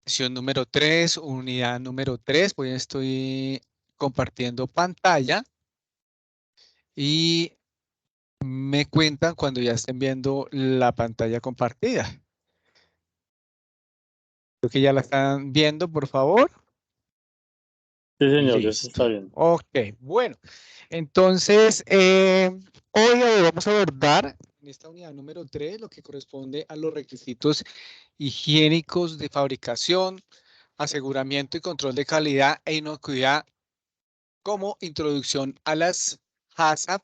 Sesión número 3, unidad número 3. Estoy compartiendo pantalla y me cuentan cuando ya estén viendo la pantalla compartida. Creo que ya la están viendo, por favor. Sí, señor, ya se Listo. está bien. Ok, bueno. Entonces, hoy vamos a abordar en esta unidad número 3 lo que corresponde a los requisitos higiénicos de fabricación, aseguramiento y control de calidad e inocuidad como introducción a las HACCP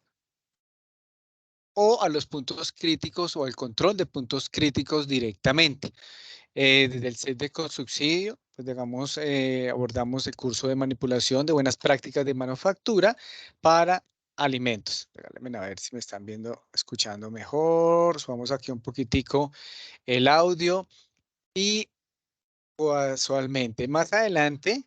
o a los puntos críticos o al control de puntos críticos directamente. Desde el set de subsidio, pues digamos, abordamos el curso de manipulación de buenas prácticas de manufactura para alimentos. Regálenme a ver si me están viendo, escuchando mejor. Subamos aquí un poquitico el audio y casualmente más adelante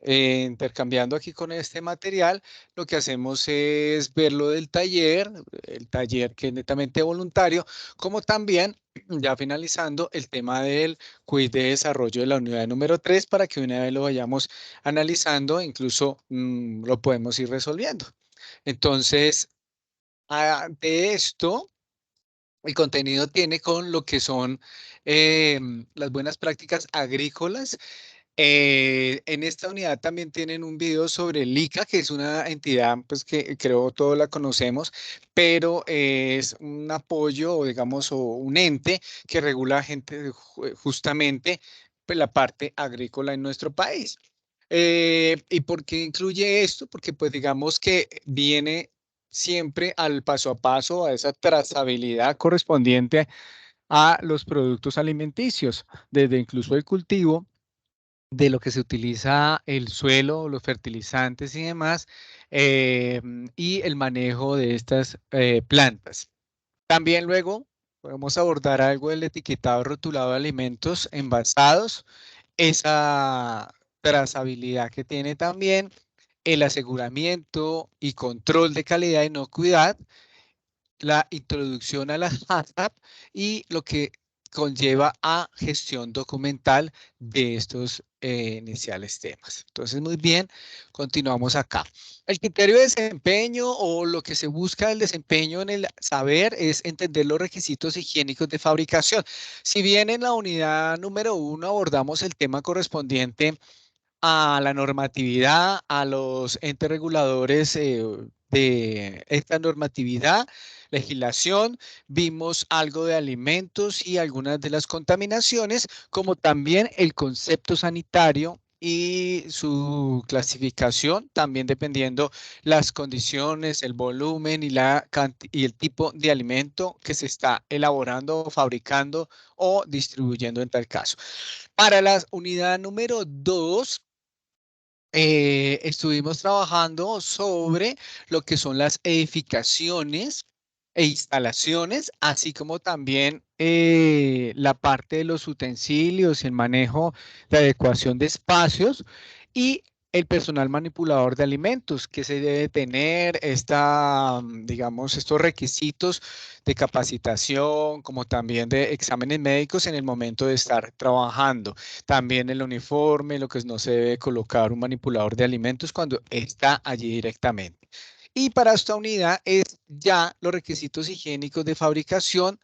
intercambiando aquí con este material, lo que hacemos es ver lo del taller, el taller que es netamente voluntario, como también, ya finalizando, el tema del quiz de desarrollo de la unidad número 3 para que una vez lo vayamos analizando, incluso lo podemos ir resolviendo. Entonces, de esto, el contenido tiene con lo que son las buenas prácticas agrícolas. En esta unidad también tienen un video sobre el ICA, que es una entidad pues, que creo todos la conocemos, pero es un apoyo o digamos o un ente que regula justamente pues, la parte agrícola en nuestro país. ¿Y por qué incluye esto? Porque pues digamos que viene siempre al paso a paso a esa trazabilidad correspondiente a los productos alimenticios, desde incluso el cultivo de lo que se utiliza el suelo, los fertilizantes y demás, y el manejo de estas plantas. También luego podemos abordar algo del etiquetado rotulado de alimentos envasados, esa trazabilidad que tiene también, el aseguramiento y control de calidad y inocuidad, la introducción a las HACCP y lo que conlleva a gestión documental de estos iniciales temas. Entonces, muy bien, continuamos acá. El criterio de desempeño o lo que se busca del desempeño en el saber es entender los requisitos higiénicos de fabricación. Si bien en la unidad número 1 abordamos el tema correspondiente a la normatividad, a los entes reguladores de esta normatividad, legislación, vimos algo de alimentos y algunas de las contaminaciones, como también el concepto sanitario y su clasificación, también dependiendo las condiciones, el volumen y el tipo de alimento que se está elaborando, fabricando o distribuyendo en tal caso. Para la unidad número 2, estuvimos trabajando sobre lo que son las edificaciones e instalaciones, así como también la parte de los utensilios, el manejo de adecuación de espacios y el personal manipulador de alimentos, que se debe tener digamos, estos requisitos de capacitación, como también de exámenes médicos en el momento de estar trabajando. También el uniforme, lo que no se debe colocar un manipulador de alimentos cuando está allí directamente. Y para esta unidad es ya los requisitos higiénicos de fabricación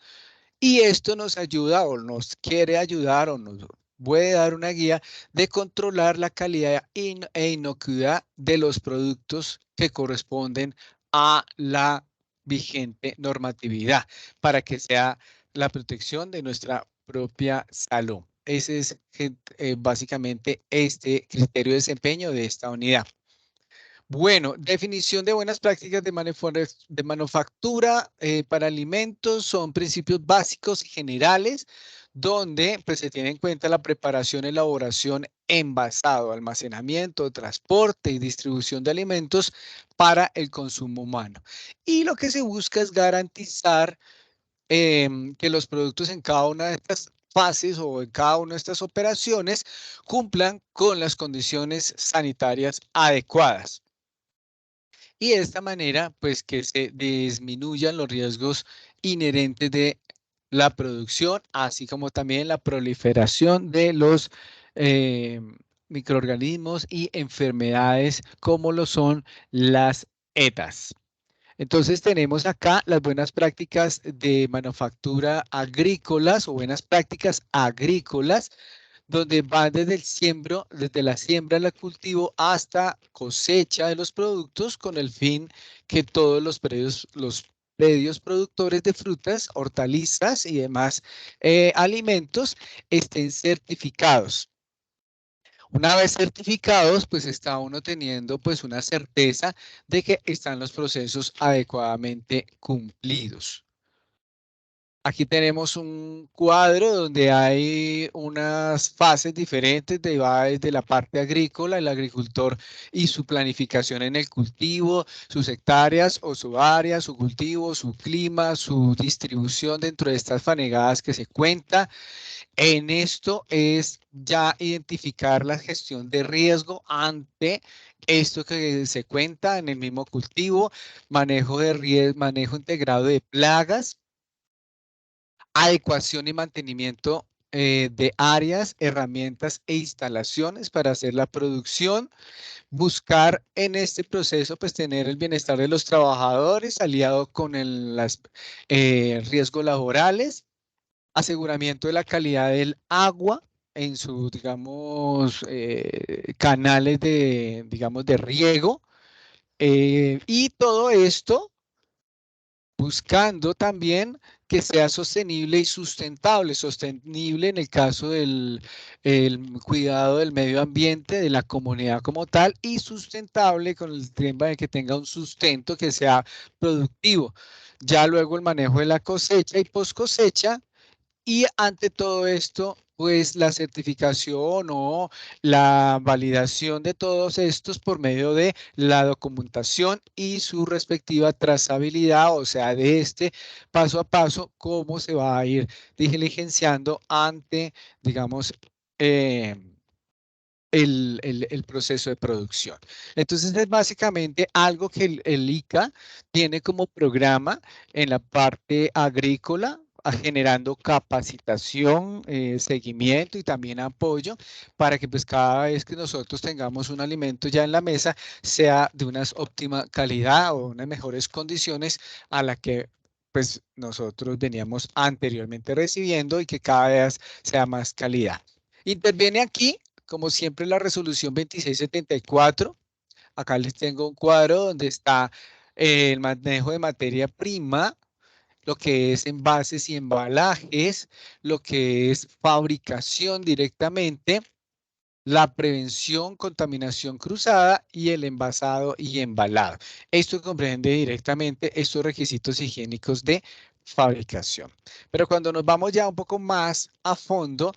y esto nos ayuda o nos quiere ayudar o nos puede dar una guía de controlar la calidad e inocuidad de los productos que corresponden a la vigente normatividad para que sea la protección de nuestra propia salud. Ese es básicamente este criterio de desempeño de esta unidad. Bueno, definición de buenas prácticas de manufactura para alimentos son principios básicos y generales donde pues, se tiene en cuenta la preparación, elaboración, envasado, almacenamiento, transporte y distribución de alimentos para el consumo humano. Y lo que se busca es garantizar que los productos en cada una de estas fases o en cada una de estas operaciones cumplan con las condiciones sanitarias adecuadas y de esta manera, pues que se disminuyan los riesgos inherentes de la producción, así como también la proliferación de los microorganismos y enfermedades como lo son las ETAs. Entonces tenemos acá las buenas prácticas de manufactura agrícolas o buenas prácticas agrícolas, donde van desde el siembro, desde la siembra, el cultivo hasta cosecha de los productos con el fin que todos los predios productores de frutas, hortalizas y demás alimentos estén certificados. Una vez certificados, pues está uno teniendo pues una certeza de que están los procesos adecuadamente cumplidos. Aquí tenemos un cuadro donde hay unas fases diferentes derivadas de la parte agrícola, el agricultor y su planificación en el cultivo, sus hectáreas o su área, su cultivo, su clima, su distribución dentro de estas fanegadas que se cuenta. En esto es ya identificar la gestión de riesgo ante esto que se cuenta en el mismo cultivo, manejo de riesgo, manejo integrado de plagas, adecuación y mantenimiento de áreas, herramientas e instalaciones para hacer la producción, buscar en este proceso pues tener el bienestar de los trabajadores aliado con los riesgos laborales, aseguramiento de la calidad del agua en sus, digamos, canales de, digamos, de riego, y todo esto buscando también que sea sostenible y sustentable. Sostenible en el caso del el cuidado del medio ambiente, de la comunidad como tal, y sustentable con el tema de que tenga un sustento que sea productivo. Ya luego el manejo de la cosecha y post cosecha, y ante todo esto, pues la certificación o la validación de todos estos por medio de la documentación y su respectiva trazabilidad, o sea, de este paso a paso, cómo se va a ir diligenciando ante, digamos, eh, el proceso de producción. Entonces es básicamente algo que el ICA tiene como programa en la parte agrícola, generando capacitación, seguimiento y también apoyo para que pues cada vez que nosotros tengamos un alimento ya en la mesa sea de una óptima calidad o unas mejores condiciones a la que pues nosotros veníamos anteriormente recibiendo y que cada vez sea más calidad. Interviene aquí como siempre, la resolución 2674. Acá les tengo un cuadro donde está el manejo de materia prima, lo que es envases y embalajes, lo que es fabricación directamente, la prevención, contaminación cruzada y el envasado y embalado. Esto comprende directamente estos requisitos higiénicos de fabricación. Pero cuando nos vamos ya un poco más a fondo,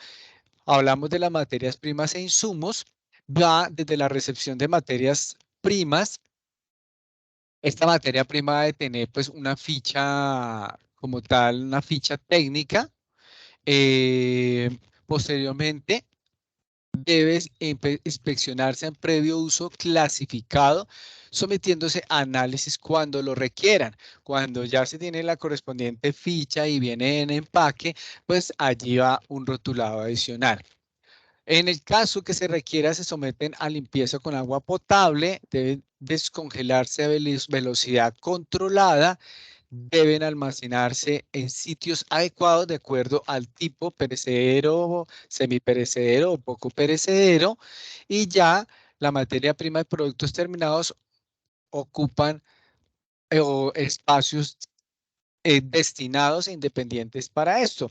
hablamos de las materias primas e insumos, va desde la recepción de materias primas. Esta materia prima debe tener pues una ficha como tal, una ficha técnica. Posteriormente, debe inspeccionarse en previo uso clasificado, sometiéndose a análisis cuando lo requieran. Cuando ya se tiene la correspondiente ficha y viene en empaque, pues allí va un rotulado adicional. En el caso que se requiera, se someten a limpieza con agua potable, deben descongelarse a velocidad controlada, deben almacenarse en sitios adecuados de acuerdo al tipo perecedero, semiperecedero o poco perecedero, y ya la materia prima de productos terminados ocupan espacios destinados e independientes para esto.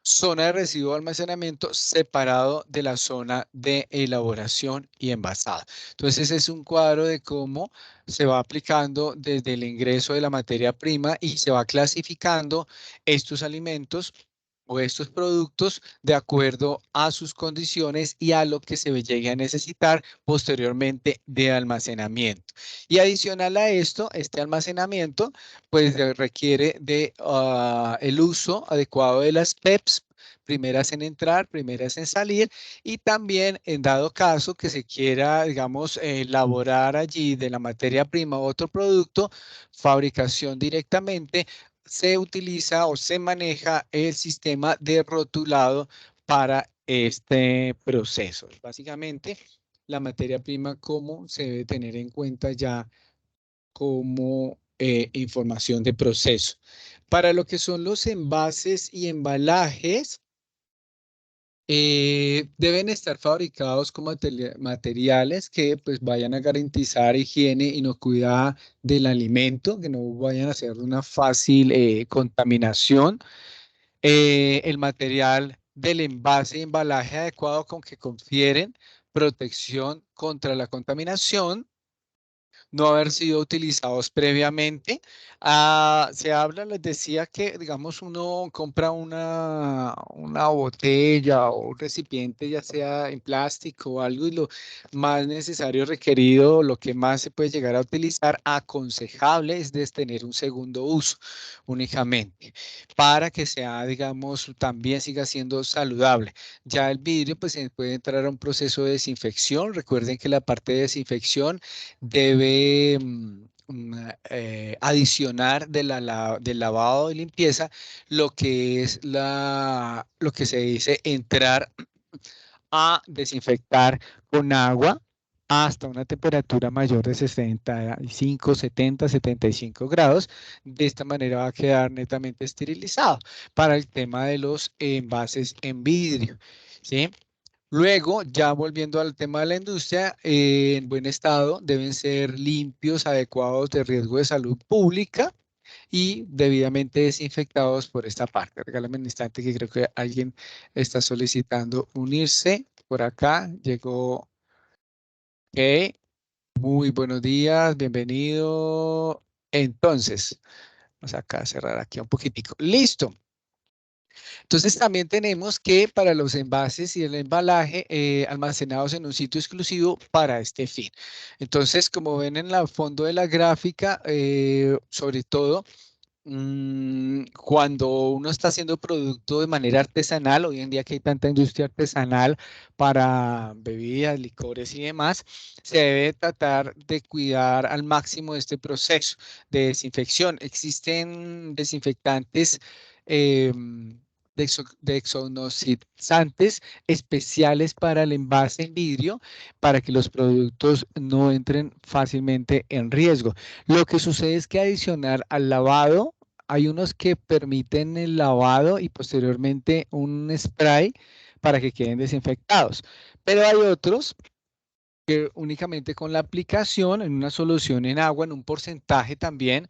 Zona de residuo de almacenamiento separado de la zona de elaboración y envasado. Entonces, ese es un cuadro de cómo se va aplicando desde el ingreso de la materia prima y se va clasificando estos alimentos o estos productos de acuerdo a sus condiciones y a lo que se llegue a necesitar posteriormente de almacenamiento. Y adicional a esto, este almacenamiento pues requiere de el uso adecuado de las PEPs, primeras en entrar, primeras en salir, y también en dado caso que se quiera, digamos, elaborar allí de la materia prima otro producto, fabricación directamente, se utiliza o se maneja el sistema de rotulado para este proceso. Básicamente, la materia prima, cómo se debe tener en cuenta ya como información de proceso. Para lo que son los envases y embalajes, deben estar fabricados con materiales que pues vayan a garantizar higiene, inocuidad del alimento, que no vayan a hacer una fácil contaminación. El material del envase y embalaje adecuado con que confieren protección contra la contaminación, no haber sido utilizados previamente. Se habla, les decía que, digamos, uno compra una botella o un recipiente, ya sea en plástico o algo, y lo más necesario, requerido, lo que más se puede llegar a utilizar, aconsejable, es de tener un segundo uso únicamente, para que sea, digamos, también siga siendo saludable. Ya el vidrio, pues, se puede entrar a un proceso de desinfección. Recuerden que la parte de desinfección debe adicionar del lavado y limpieza lo que es lo que se dice entrar a desinfectar con agua hasta una temperatura mayor de 65, 70, 75 grados. De esta manera va a quedar netamente esterilizado para el tema de los envases en vidrio, ¿sí? Luego, ya volviendo al tema de la industria, en buen estado, deben ser limpios, adecuados de riesgo de salud pública y debidamente desinfectados por esta parte. Regálame un instante que creo que alguien está solicitando unirse. Por acá llegó. Ok, muy buenos días, bienvenido. Entonces, vamos acá a cerrar aquí un poquitico. Listo. Entonces también tenemos que para los envases y el embalaje almacenados en un sitio exclusivo para este fin. Entonces, como ven en el fondo de la gráfica, sobre todo cuando uno está haciendo producto de manera artesanal, hoy en día que hay tanta industria artesanal para bebidas, licores y demás, se debe tratar de cuidar al máximo este proceso de desinfección. Existen desinfectantes desodorizantes especiales para el envase en vidrio para que los productos no entren fácilmente en riesgo. Lo que sucede es que adicionar al lavado, hay unos que permiten el lavado y posteriormente un spray para que queden desinfectados. Pero hay otros que únicamente con la aplicación en una solución en agua, en un porcentaje también,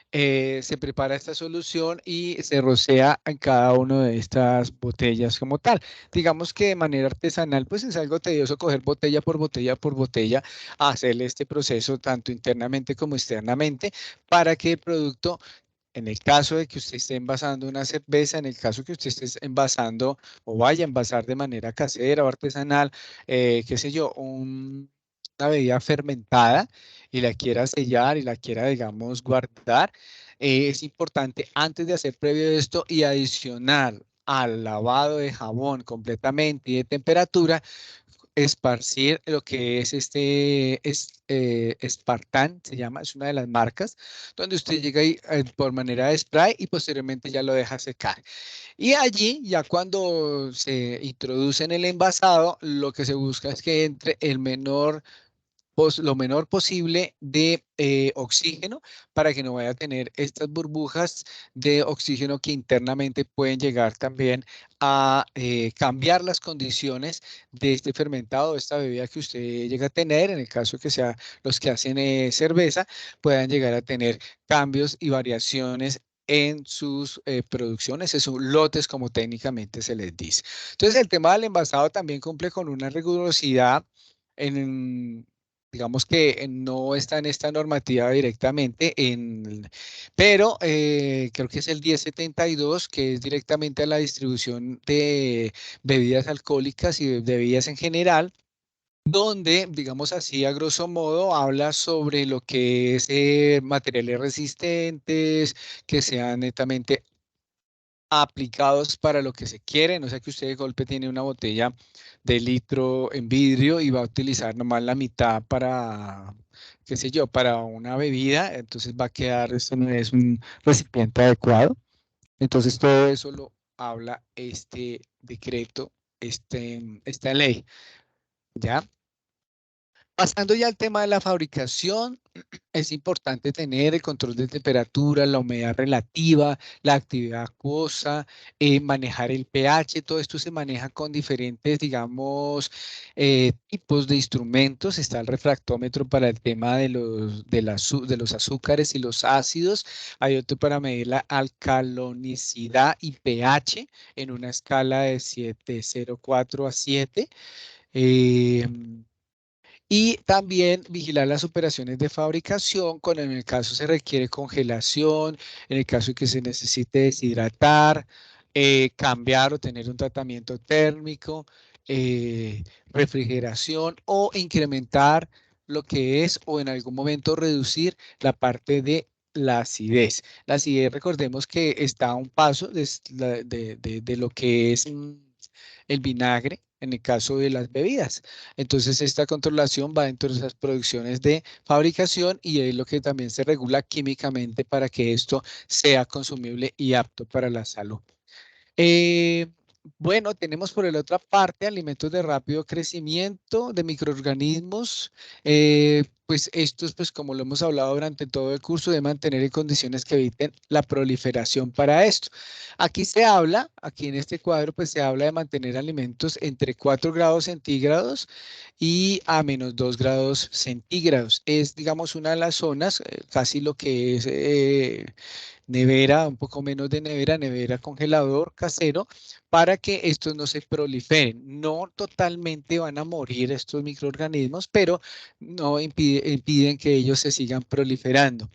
se prepara esta solución y se rocea en cada una de estas botellas como tal. Digamos que de manera artesanal, pues es algo tedioso coger botella por botella, hacerle este proceso tanto internamente como externamente para que el producto, en el caso de que usted esté envasando una cerveza, en el caso que usted esté envasando o vaya a envasar de manera casera o artesanal, qué sé yo, una bebida fermentada y la quiera sellar y la quiera, digamos, guardar, es importante antes de hacer previo esto y adicionar al lavado de jabón completamente y de temperatura, esparcir lo que es Spartan, se llama, es una de las marcas, donde usted llega ahí, por manera de spray y posteriormente ya lo deja secar. Y allí, ya cuando se introduce en el envasado, lo que se busca es que entre lo menor posible de oxígeno para que no vaya a tener estas burbujas de oxígeno que internamente pueden llegar también a cambiar las condiciones de este fermentado, de esta bebida que usted llega a tener, en el caso que sea los que hacen cerveza, puedan llegar a tener cambios y variaciones en sus producciones, en sus lotes, como técnicamente se les dice. Entonces, el tema del envasado también cumple con una rigurosidad en, digamos que no está en esta normativa directamente, pero creo que es el 1072, que es directamente a la distribución de bebidas alcohólicas y de bebidas en general, donde, digamos así, a grosso modo, habla sobre lo que es materiales resistentes, que sean netamente aplicados para lo que se quiere, no sea que usted de golpe tiene una botella de litro en vidrio y va a utilizar nomás la mitad para, qué sé yo, para una bebida, entonces va a quedar, esto no es un recipiente adecuado. Entonces todo eso habla este decreto, esta ley, ¿ya? Pasando ya al tema de la fabricación, es importante tener el control de temperatura, la humedad relativa, la actividad acuosa, manejar el pH. Todo esto se maneja con diferentes, digamos, tipos de instrumentos. Está el refractómetro para el tema de los azúcares y los ácidos. Hay otro para medir la alcalonicidad y pH en una escala de 7,04 a 7. Y también vigilar las operaciones de fabricación, cuando en el caso se requiere congelación, en el caso que se necesite deshidratar, cambiar o tener un tratamiento térmico, refrigeración o incrementar lo que es o en algún momento reducir la parte de la acidez. La acidez, recordemos que está a un paso de lo que es el vinagre en el caso de las bebidas. Entonces, esta controlación va dentro de esas producciones de fabricación y es lo que también se regula químicamente para que esto sea consumible y apto para la salud. Eh, bueno, tenemos por la otra parte alimentos de rápido crecimiento de microorganismos. Pues estos, pues como lo hemos hablado durante todo el curso, de mantener en condiciones que eviten la proliferación para esto. Aquí se habla, aquí en este cuadro, pues se habla de mantener alimentos entre 4 grados centígrados y a menos 2 grados centígrados. Es, digamos, una de las zonas, casi lo que es nevera, un poco menos de nevera, nevera congelador casero, para que estos no se proliferen. No totalmente van a morir estos microorganismos, pero no impiden que ellos se sigan proliferando.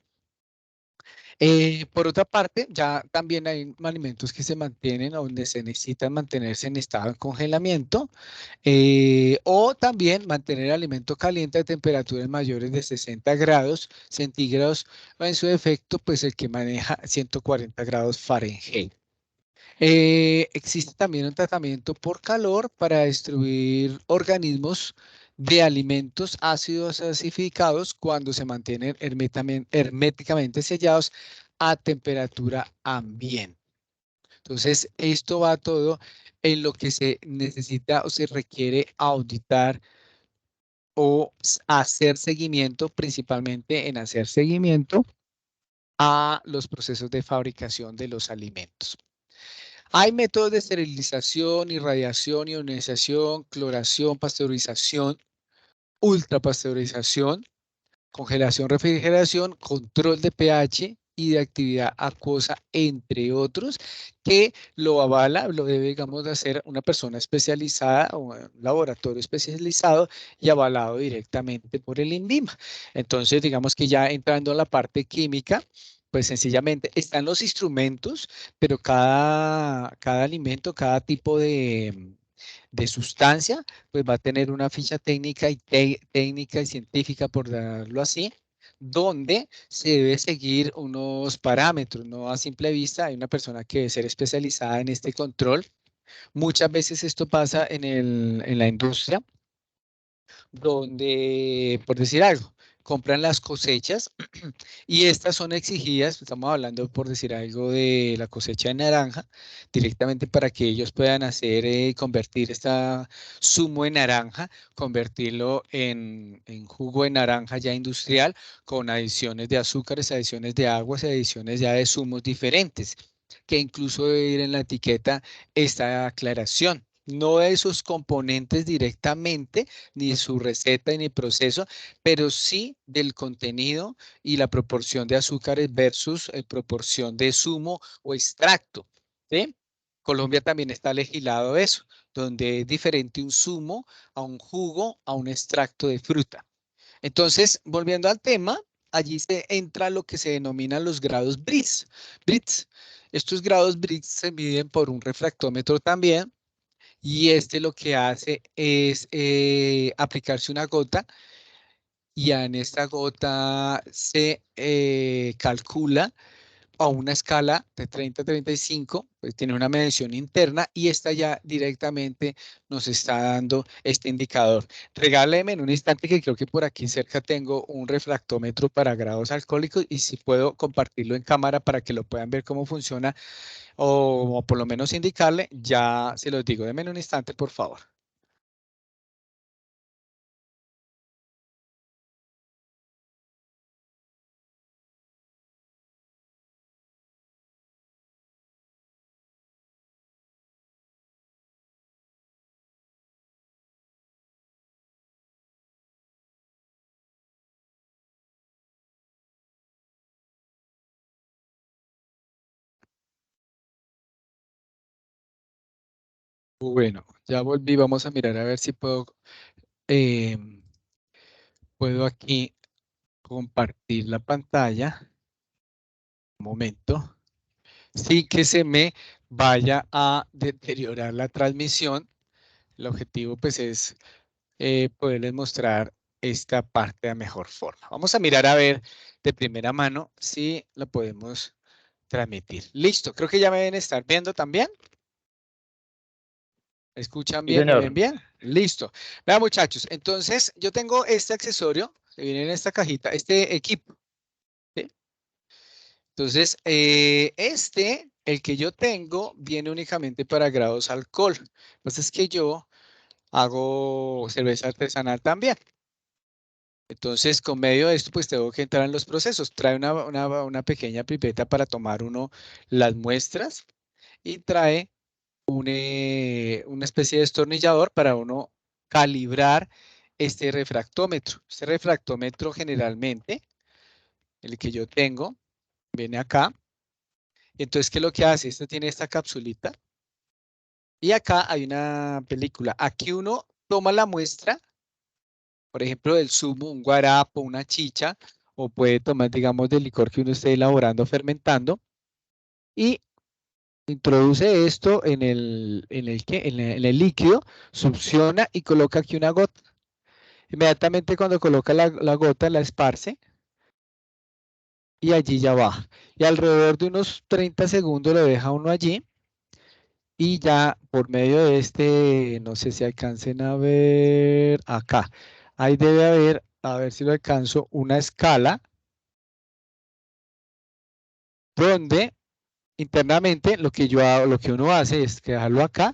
Por otra parte, ya también hay alimentos que se mantienen donde se necesitan mantenerse en estado de congelamiento o también mantener el alimento caliente a temperaturas mayores de 60 grados centígrados o en su defecto, pues el que maneja 140 grados Fahrenheit. Existe también un tratamiento por calor para destruir organismos de alimentos ácidos acidificados cuando se mantienen herméticamente sellados a temperatura ambiente. Entonces, esto va todo en lo que se necesita o se requiere auditar o hacer seguimiento, principalmente en hacer seguimiento a los procesos de fabricación de los alimentos. Hay métodos de esterilización, irradiación, ionización, cloración, pasteurización, ultrapasteurización, congelación, refrigeración, control de pH y de actividad acuosa, entre otros, que lo avala, lo debe, digamos, de hacer una persona especializada o un laboratorio especializado y avalado directamente por el INVIMA. Entonces, digamos que ya entrando a la parte química, pues sencillamente están los instrumentos, pero cada alimento, cada tipo de sustancia, pues va a tener una ficha técnica y técnica y científica, por darlo así, donde se debe seguir unos parámetros, no a simple vista. Hay una persona que debe ser especializada en este control. Muchas veces esto pasa en la industria, donde, por decir algo, compran las cosechas y estas son exigidas, estamos hablando por decir algo de la cosecha de naranja, directamente para que ellos puedan hacer, convertir esta zumo de naranja, convertirlo en jugo de naranja ya industrial, con adiciones de azúcares, adiciones de aguas y adiciones ya de zumos diferentes, que incluso debe ir en la etiqueta esta aclaración. No de sus componentes directamente, ni su receta ni proceso, pero sí del contenido y la proporción de azúcares versus proporción de zumo o extracto. ¿Sí? Colombia también está legislado eso, donde es diferente un zumo a un jugo, a un extracto de fruta. Entonces, volviendo al tema, allí se entra lo que se denominan los grados Brix. Brix. Estos grados Brix se miden por un refractómetro también, y este lo que hace es aplicarse una gota y en esta gota se calcula a una escala de 30 a 35, pues tiene una medición interna y esta ya directamente nos está dando este indicador. Regáleme en un instante que creo que por aquí cerca tengo un refractómetro para grados alcohólicos y si puedo compartirlo en cámara para que lo puedan ver cómo funciona o por lo menos indicarle, ya se los digo. Denme en un instante, por favor. Bueno, ya volví. Vamos a mirar a ver si eh, puedo aquí compartir la pantalla. Un momento. Sin que se me vaya a deteriorar la transmisión. El objetivo pues es poderles mostrar esta parte de mejor forma. Vamos a mirar a ver de primera mano si la podemos transmitir. Listo, creo que ya me deben estar viendo también. ¿Me escuchan Sí, bien? ¿Me ven señor. bien? Listo. Vean, muchachos, entonces yo tengo este accesorio que viene en esta cajita, este equipo. ¿Sí? Entonces, el que yo tengo, viene únicamente para grados alcohol. Lo que pasa es que yo hago cerveza artesanal también. Entonces, con medio de esto, pues tengo que entrar en los procesos. Trae una pequeña pipeta para tomar uno las muestras y trae una especie de destornillador para uno calibrar este refractómetro. Este refractómetro generalmente, el que yo tengo, viene acá. Entonces, ¿qué es lo que hace? Esto tiene esta capsulita y acá hay una película. Aquí uno toma la muestra, por ejemplo, del zumo, un guarapo, una chicha, o puede tomar, digamos, del licor que uno esté elaborando, fermentando, y introduce esto en el líquido, succiona y coloca aquí una gota. Inmediatamente cuando coloca la gota, la esparce y allí ya baja. Y alrededor de unos 30 segundos lo deja uno allí y ya por medio de no sé si alcancen a ver acá. Ahí debe haber, a ver si lo alcanzo, una escala donde internamente lo que yo hago, lo que uno hace es dejarlo acá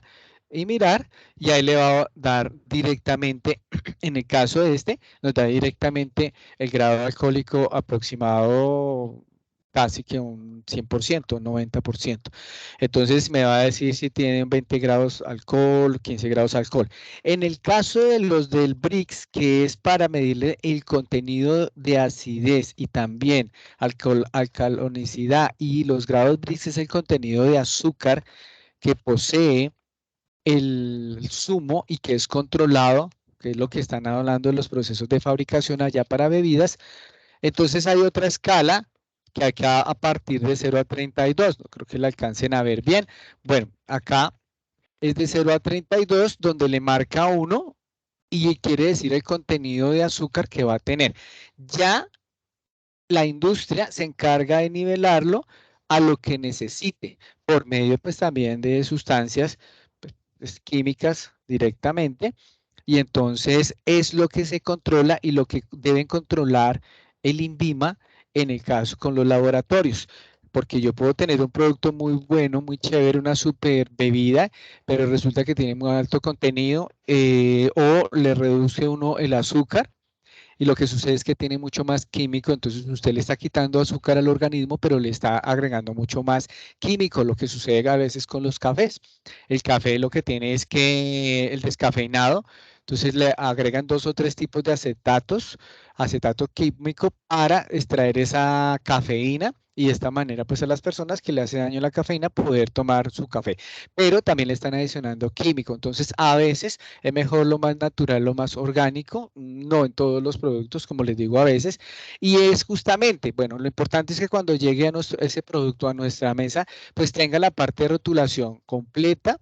y mirar y ahí le va a dar directamente, en el caso de nos da directamente el grado alcohólico aproximado casi que un 100%, un 90%. Entonces me va a decir si tienen 20 grados alcohol, 15 grados alcohol. En el caso de los del Brix, que es para medirle el contenido de acidez y también alcalonicidad y los grados Brix es el contenido de azúcar que posee el zumo y que es controlado, que es lo que están hablando de los procesos de fabricación allá para bebidas. Entonces hay otra escala que acá a partir de 0 a 32, no creo que la alcancen a ver bien. Bueno, acá es de 0 a 32 donde le marca 1 y quiere decir el contenido de azúcar que va a tener. Ya la industria se encarga de nivelarlo a lo que necesite, por medio pues también de sustancias pues, químicas directamente, y entonces es lo que se controla y lo que deben controlar el INVIMA en el caso con los laboratorios. Porque yo puedo tener un producto muy bueno, muy chévere, una super bebida, pero resulta que tiene muy alto contenido o le reduce uno el azúcar y lo que sucede es que tiene mucho más químico, entonces usted le está quitando azúcar al organismo, pero le está agregando mucho más químico, lo que sucede a veces con los cafés. El café lo que tiene es que el descafeinado, entonces le agregan 2 o 3 tipos de acetato químico para extraer esa cafeína y de esta manera pues a las personas que le hace daño la cafeína poder tomar su café, pero también le están adicionando químico, entonces a veces es mejor lo más natural, lo más orgánico, no en todos los productos, como les digo a veces, y es justamente, bueno, lo importante es que cuando llegue ese producto a nuestra mesa, pues tenga la parte de rotulación completa,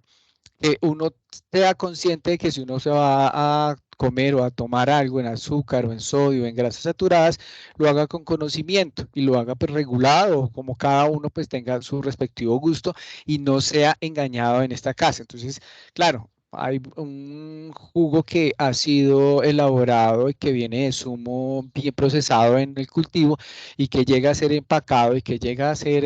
que uno sea consciente de que si uno se va a comer o a tomar algo en azúcar o en sodio, en grasas saturadas, lo haga con conocimiento y lo haga pues regulado, como cada uno pues tenga su respectivo gusto y no sea engañado en esta casa. Entonces, claro, hay un jugo que ha sido elaborado y que viene de zumo bien procesado en el cultivo y que llega a ser empacado y que llega a ser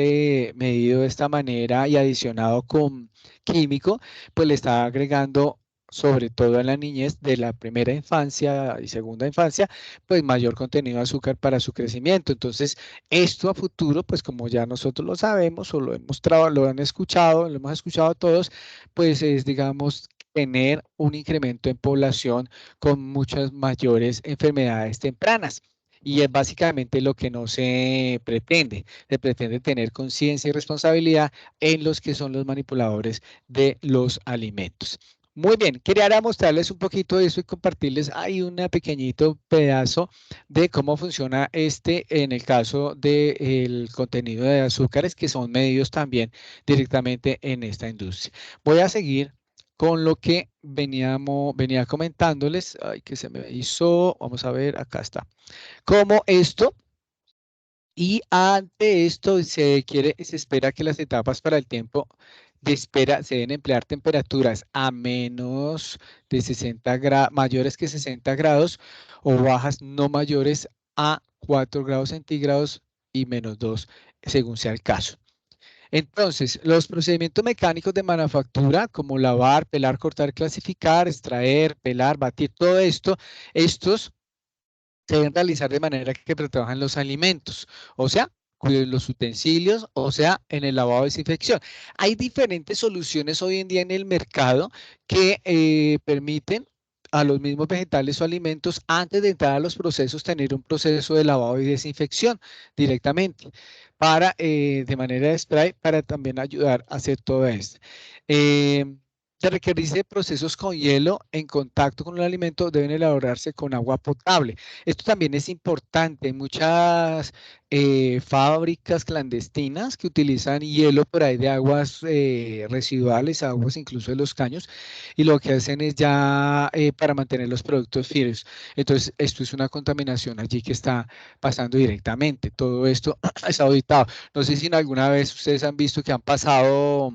medido de esta manera y adicionado con químico, pues le está agregando, sobre todo en la niñez de la primera infancia y segunda infancia, pues mayor contenido de azúcar para su crecimiento. Entonces, esto a futuro, pues como ya nosotros lo sabemos o lo hemos lo han escuchado, lo hemos escuchado todos, pues es, digamos, tener un incremento en población con muchas mayores enfermedades tempranas. Y es básicamente lo que no se pretende. Se pretende tener conciencia y responsabilidad en los que son los manipuladores de los alimentos. Muy bien, quería ahora mostrarles un poquito de eso y compartirles ahí un pequeñito pedazo de cómo funciona este en el caso del contenido de azúcares que son medidos también directamente en esta industria. Voy a seguir con lo que venía comentándoles. Ay, que se me hizo. Vamos a ver, acá está. Como esto, y ante esto se espera que las etapas para el tiempo de espera se deben emplear temperaturas a menos de 60 grados, mayores que 60 grados o bajas no mayores a 4 grados centígrados y menos 2 según sea el caso. Entonces, los procedimientos mecánicos de manufactura, como lavar, pelar, cortar, clasificar, extraer, pelar, batir, todo esto, estos se deben realizar de manera que trabajan los alimentos, o sea, cuiden los utensilios, o sea, en el lavado de desinfección. Hay diferentes soluciones hoy en día en el mercado que permiten a los mismos vegetales o alimentos, antes de entrar a los procesos, tener un proceso de lavado y desinfección directamente, para, de manera de spray, para también ayudar a hacer todo esto. Se requiere procesos con hielo en contacto con el alimento, deben elaborarse con agua potable. Esto también es importante. Hay muchas fábricas clandestinas que utilizan hielo por ahí de aguas residuales, aguas incluso de los caños, y lo que hacen es ya para mantener los productos fríos. Entonces, esto es una contaminación allí que está pasando directamente. Todo esto está auditado. No sé si en alguna vez ustedes han visto que han pasado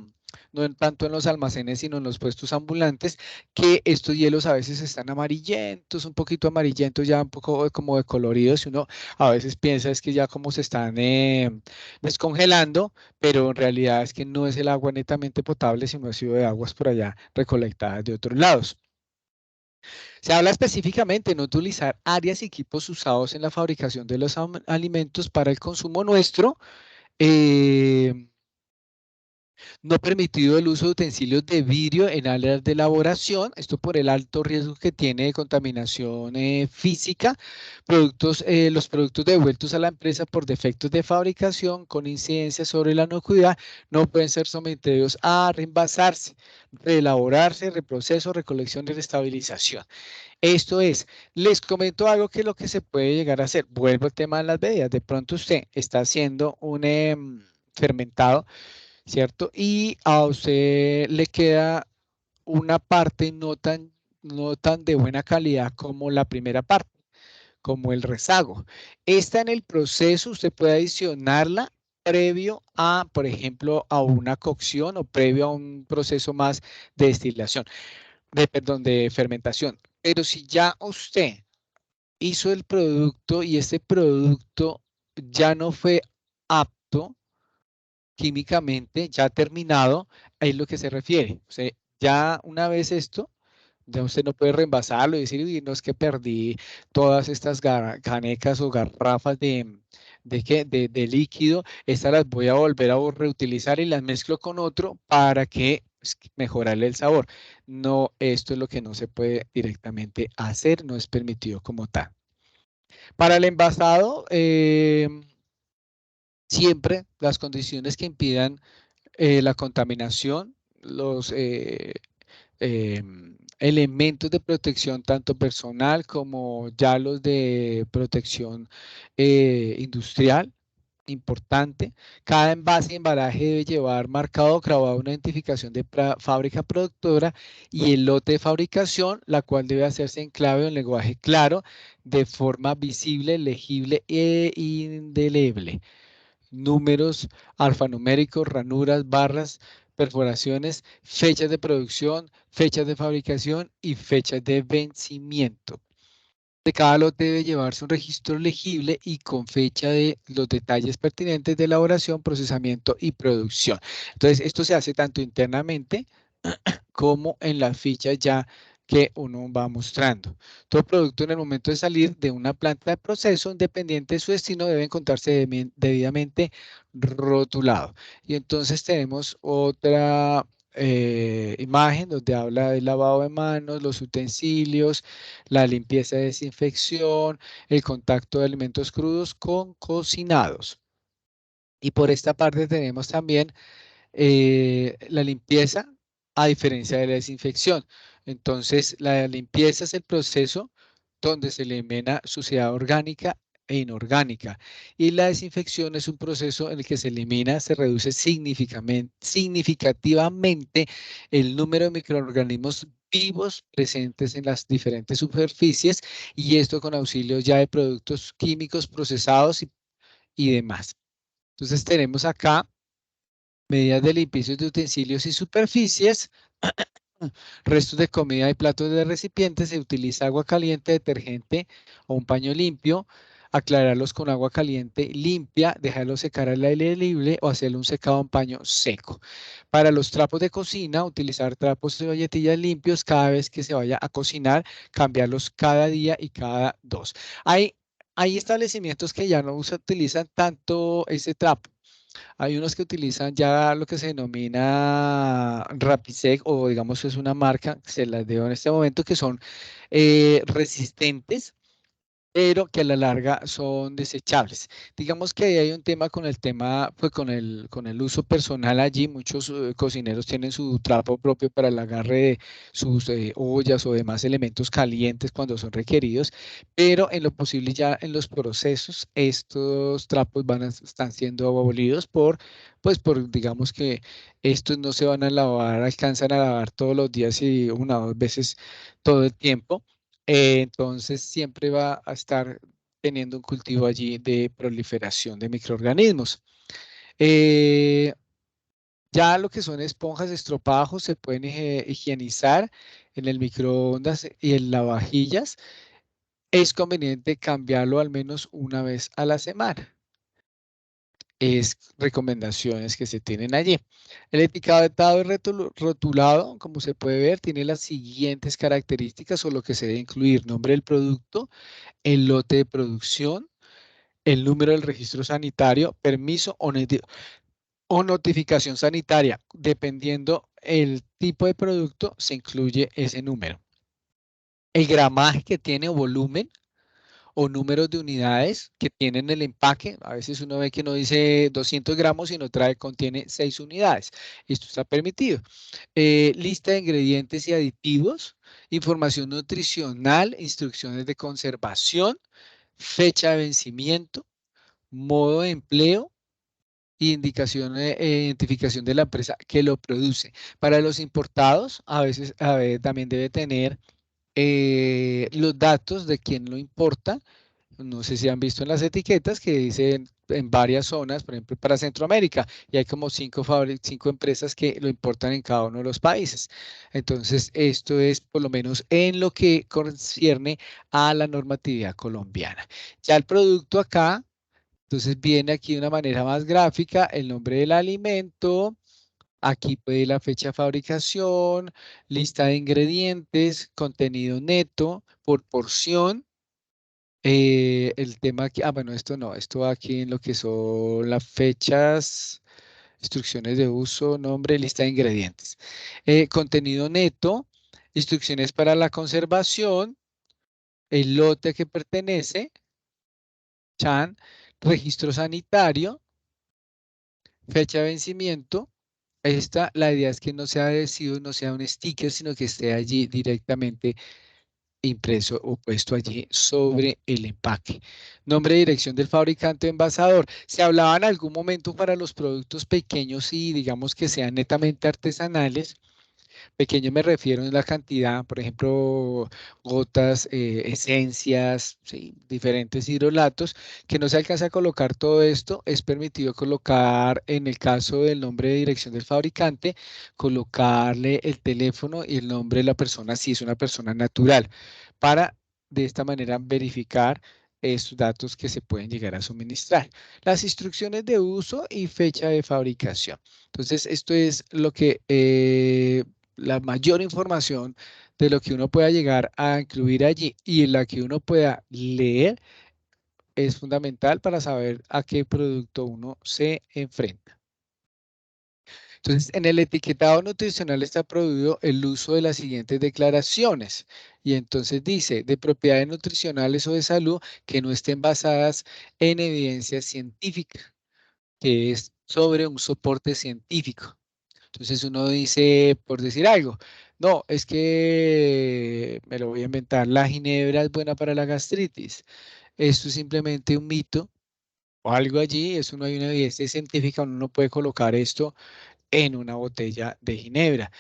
no tanto en los almacenes, sino en los puestos ambulantes, que estos hielos a veces están amarillentos, un poquito amarillentos, ya un poco como decoloridos, y uno a veces piensa es que ya como se están descongelando, pero en realidad es que no es el agua netamente potable, sino ha sido de aguas por allá recolectadas de otros lados. Se habla específicamente de no utilizar áreas y equipos usados en la fabricación de los alimentos para el consumo nuestro. No permitido el uso de utensilios de vidrio en áreas de elaboración, esto por el alto riesgo que tiene de contaminación física. Los productos devueltos a la empresa por defectos de fabricación con incidencia sobre la inocuidad no pueden ser sometidos a reemplazarse, reelaborarse, reproceso, recolección y restabilización. Esto es, les comento algo que lo que se puede llegar a hacer. Vuelvo al tema de las bebidas. De pronto usted está haciendo un fermentado, ¿cierto? Y a usted le queda una parte no tan de buena calidad como la primera parte, como el rezago. Esta en el proceso usted puede adicionarla previo a, por ejemplo, a una cocción o previo a un proceso más de destilación, perdón, de fermentación. Pero si ya usted hizo el producto y este producto ya no fue apto químicamente ya terminado, ahí es lo que se refiere. O sea, ya una vez esto, ya usted no puede reemplazarlo y decir, uy, no es que perdí todas estas canecas o garrafas de líquido, estas las voy a volver a reutilizar y las mezclo con otro para que pues, mejorarle el sabor. No, esto es lo que no se puede directamente hacer, no es permitido como tal. Para el envasado, siempre las condiciones que impidan la contaminación, los elementos de protección tanto personal como ya los de protección industrial, importante. Cada envase y embalaje debe llevar marcado o grabado una identificación de fábrica productora y el lote de fabricación, la cual debe hacerse en clave o en lenguaje claro, de forma visible, legible e indeleble. Números alfanuméricos, ranuras, barras, perforaciones, fechas de producción, fechas de fabricación y fechas de vencimiento. De cada lote debe llevarse un registro legible y con fecha de los detalles pertinentes de elaboración, procesamiento y producción. Entonces, esto se hace tanto internamente como en las fichas ya que uno va mostrando. Todo producto en el momento de salir de una planta de proceso, independiente de su destino, debe encontrarse debidamente rotulado. Y entonces tenemos otra imagen donde habla del lavado de manos, los utensilios, la limpieza y desinfección, el contacto de alimentos crudos con cocinados. Y por esta parte tenemos también la limpieza a diferencia de la desinfección. Entonces, la limpieza es el proceso donde se elimina suciedad orgánica e inorgánica. Y la desinfección es un proceso en el que se elimina, se reduce significativamente el número de microorganismos vivos presentes en las diferentes superficies y esto con auxilio ya de productos químicos procesados y demás. Entonces tenemos acá medidas de limpieza de utensilios y superficies, restos de comida y platos de recipientes, se utiliza agua caliente, detergente o un paño limpio, aclararlos con agua caliente limpia, dejarlos secar al aire libre o hacerle un secado a un paño seco. Para los trapos de cocina, utilizar trapos de valletillas limpios cada vez que se vaya a cocinar, cambiarlos cada día y cada dos. Hay establecimientos que ya no utilizan tanto ese trapo. Hay unos que utilizan ya lo que se denomina Rapisec o digamos es una marca, se las debo en este momento, que son resistentes pero que a la larga son desechables. Digamos que ahí hay un tema con el tema, pues con el uso personal allí. Muchos cocineros tienen su trapo propio para el agarre de sus ollas o demás elementos calientes cuando son requeridos, pero en lo posible ya en los procesos estos trapos están siendo abolidos pues por, digamos que estos no se van a lavar, alcanzan a lavar todos los días y una o dos veces todo el tiempo. Entonces siempre va a estar teniendo un cultivo allí de proliferación de microorganismos. Eh, ya lo que son esponjas, estropajos, se pueden higienizar en el microondas y en lavavajillas. Es conveniente cambiarlo al menos una vez a la semana. Es recomendaciones que se tienen allí. El etiquetado rotulado, como se puede ver, tiene las siguientes características o lo que se debe incluir: nombre del producto, el lote de producción, el número del registro sanitario, permiso o notificación sanitaria. Dependiendo el tipo de producto, se incluye ese número. El gramaje que tiene o volumen o números de unidades que tienen el empaque. A veces uno ve que no dice 200 gramos, sino contiene 6 unidades. Esto está permitido. Lista de ingredientes y aditivos, información nutricional, instrucciones de conservación, fecha de vencimiento, modo de empleo y indicación, identificación de la empresa que lo produce. Para los importados, a veces también debe tener los datos de quién lo importa. No sé si han visto en las etiquetas que dicen en varias zonas, por ejemplo, para Centroamérica, y hay como cinco empresas que lo importan en cada uno de los países. Entonces, esto es por lo menos en lo que concierne a la normatividad colombiana. Ya el producto acá, entonces viene aquí de una manera más gráfica el nombre del alimento. Aquí puede la fecha de fabricación, lista de ingredientes, contenido neto por porción. El tema aquí, bueno, esto no, esto va aquí en lo que son las fechas, instrucciones de uso, nombre, lista de ingredientes. Contenido neto, instrucciones para la conservación, el lote que pertenece, CHAN, registro sanitario, fecha de vencimiento. La idea es que no sea adhesivo, no sea un sticker, sino que esté allí directamente impreso o puesto allí sobre el empaque. Nombre y dirección del fabricante o envasador. Se hablaba en algún momento para los productos pequeños y digamos que sean netamente artesanales. Pequeño me refiero en la cantidad, por ejemplo, gotas, esencias, ¿sí? Diferentes hidrolatos, que no se alcanza a colocar todo esto. Es permitido colocar, en el caso del nombre de dirección del fabricante, colocarle el teléfono y el nombre de la persona, si es una persona natural, para de esta manera verificar estos datos que se pueden llegar a suministrar. Las instrucciones de uso y fecha de fabricación. Entonces, esto es lo que la mayor información de lo que uno pueda llegar a incluir allí y en la que uno pueda leer es fundamental para saber a qué producto uno se enfrenta. Entonces, en el etiquetado nutricional está prohibido el uso de las siguientes declaraciones. Y entonces dice, de propiedades nutricionales o de salud que no estén basadas en evidencia científica, que es sobre un soporte científico. Entonces uno dice, por decir algo, no, es que me lo voy a inventar, la ginebra es buena para la gastritis. Esto es simplemente un mito o algo allí, eso no hay una evidencia científica, uno no puede colocar esto en una botella de ginebra.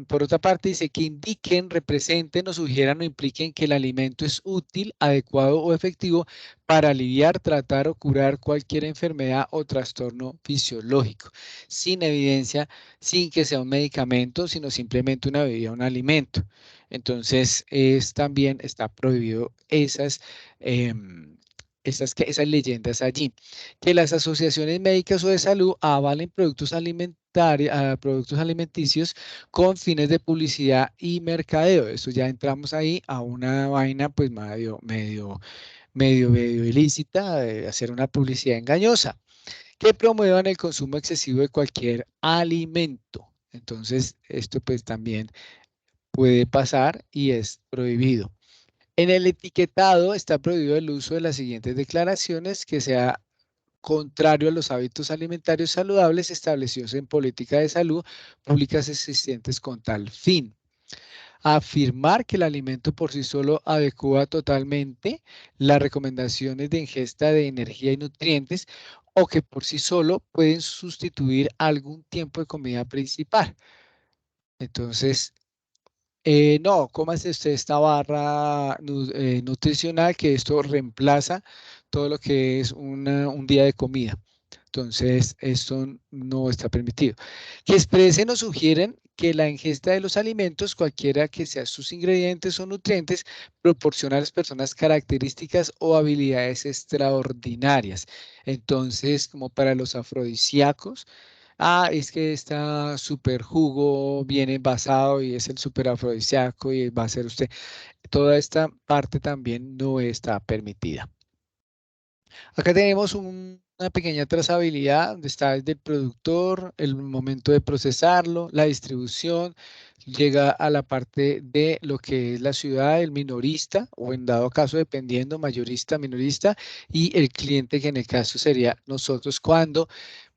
Por otra parte, dice que indiquen, representen o sugieran o impliquen que el alimento es útil, adecuado o efectivo para aliviar, tratar o curar cualquier enfermedad o trastorno fisiológico, sin evidencia, sin que sea un medicamento, sino simplemente una bebida, un alimento. Entonces, también está prohibido esas leyendas allí. Que las asociaciones médicas o de salud avalen productos alimenticios con fines de publicidad y mercadeo. Eso ya entramos ahí a una vaina pues medio ilícita de hacer una publicidad engañosa. Que promuevan el consumo excesivo de cualquier alimento. Entonces, esto pues también puede pasar y es prohibido. En el etiquetado está prohibido el uso de las siguientes declaraciones: que sea contrario a los hábitos alimentarios saludables establecidos en política de salud públicas existentes con tal fin. Afirmar que el alimento por sí solo adecua totalmente las recomendaciones de ingesta de energía y nutrientes o que por sí solo pueden sustituir algún tiempo de comida principal. Entonces, no, cómase usted esta barra nutricional, que esto reemplaza todo lo que es un día de comida. Entonces, esto no está permitido. Que expresen o sugieren que la ingesta de los alimentos, cualquiera que sean sus ingredientes o nutrientes, proporciona a las personas características o habilidades extraordinarias. Entonces, como para los afrodisíacos, es que está súper jugo, viene envasado y es el súper afrodisíaco y va a ser usted. Toda esta parte también no está permitida. Acá tenemos una pequeña trazabilidad donde está desde el productor, el momento de procesarlo, la distribución, llega a la parte de lo que es la ciudad, el minorista, o en dado caso, dependiendo, mayorista, minorista, y el cliente, que en el caso sería nosotros cuando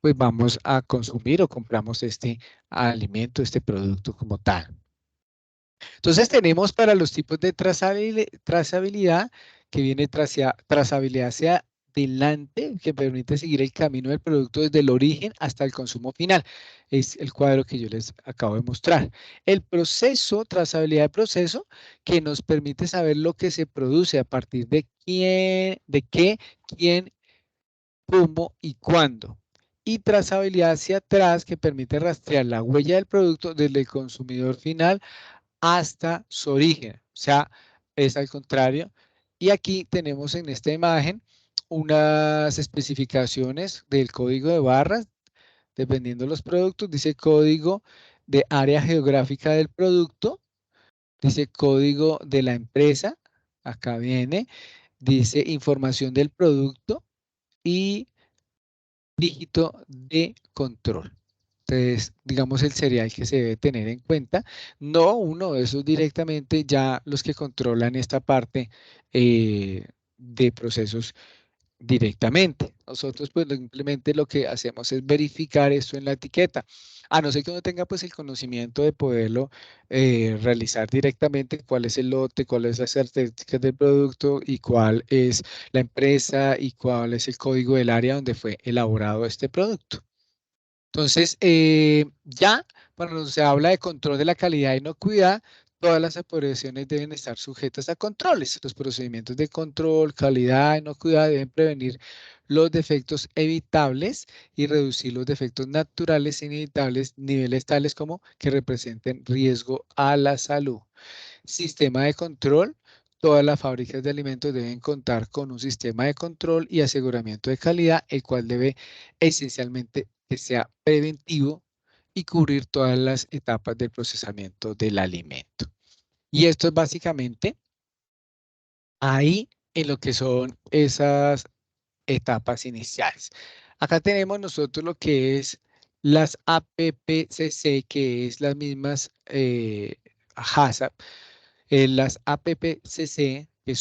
pues vamos a consumir o compramos este alimento, este producto como tal. Entonces tenemos para los tipos de trazabilidad, que viene trazabilidad hacia adelante, que permite seguir el camino del producto desde el origen hasta el consumo final. Es el cuadro que yo les acabo de mostrar. El proceso, trazabilidad de proceso, que nos permite saber lo que se produce a partir de quién, de qué, quién, cómo y cuándo. Y trazabilidad hacia atrás, que permite rastrear la huella del producto desde el consumidor final hasta su origen, o sea, es al contrario. Y aquí tenemos en esta imagen unas especificaciones del código de barras, dependiendo de los productos, dice código de área geográfica del producto, dice código de la empresa, acá viene, dice información del producto y dígito de control. Entonces, digamos, el serial que se debe tener en cuenta, no uno de esos directamente, ya los que controlan esta parte de procesos directamente. Nosotros pues simplemente lo que hacemos es verificar esto en la etiqueta. A no ser que uno tenga pues el conocimiento de poderlo realizar directamente, cuál es el lote, cuáles las características del producto y cuál es la empresa y cuál es el código del área donde fue elaborado este producto. Entonces, ya cuando se habla de control de la calidad y inocuidad, todas las operaciones deben estar sujetas a controles. Los procedimientos de control, calidad, inocuidad deben prevenir los defectos evitables y reducir los defectos naturales e inevitables, niveles tales como que representen riesgo a la salud. Sistema de control. Todas las fábricas de alimentos deben contar con un sistema de control y aseguramiento de calidad, el cual debe esencialmente que sea preventivo y cubrir todas las etapas del procesamiento del alimento. Y esto es básicamente ahí en lo que son esas etapas iniciales. Acá tenemos nosotros lo que es las APPCC, que es las mismas HACCP. Las APPCC, que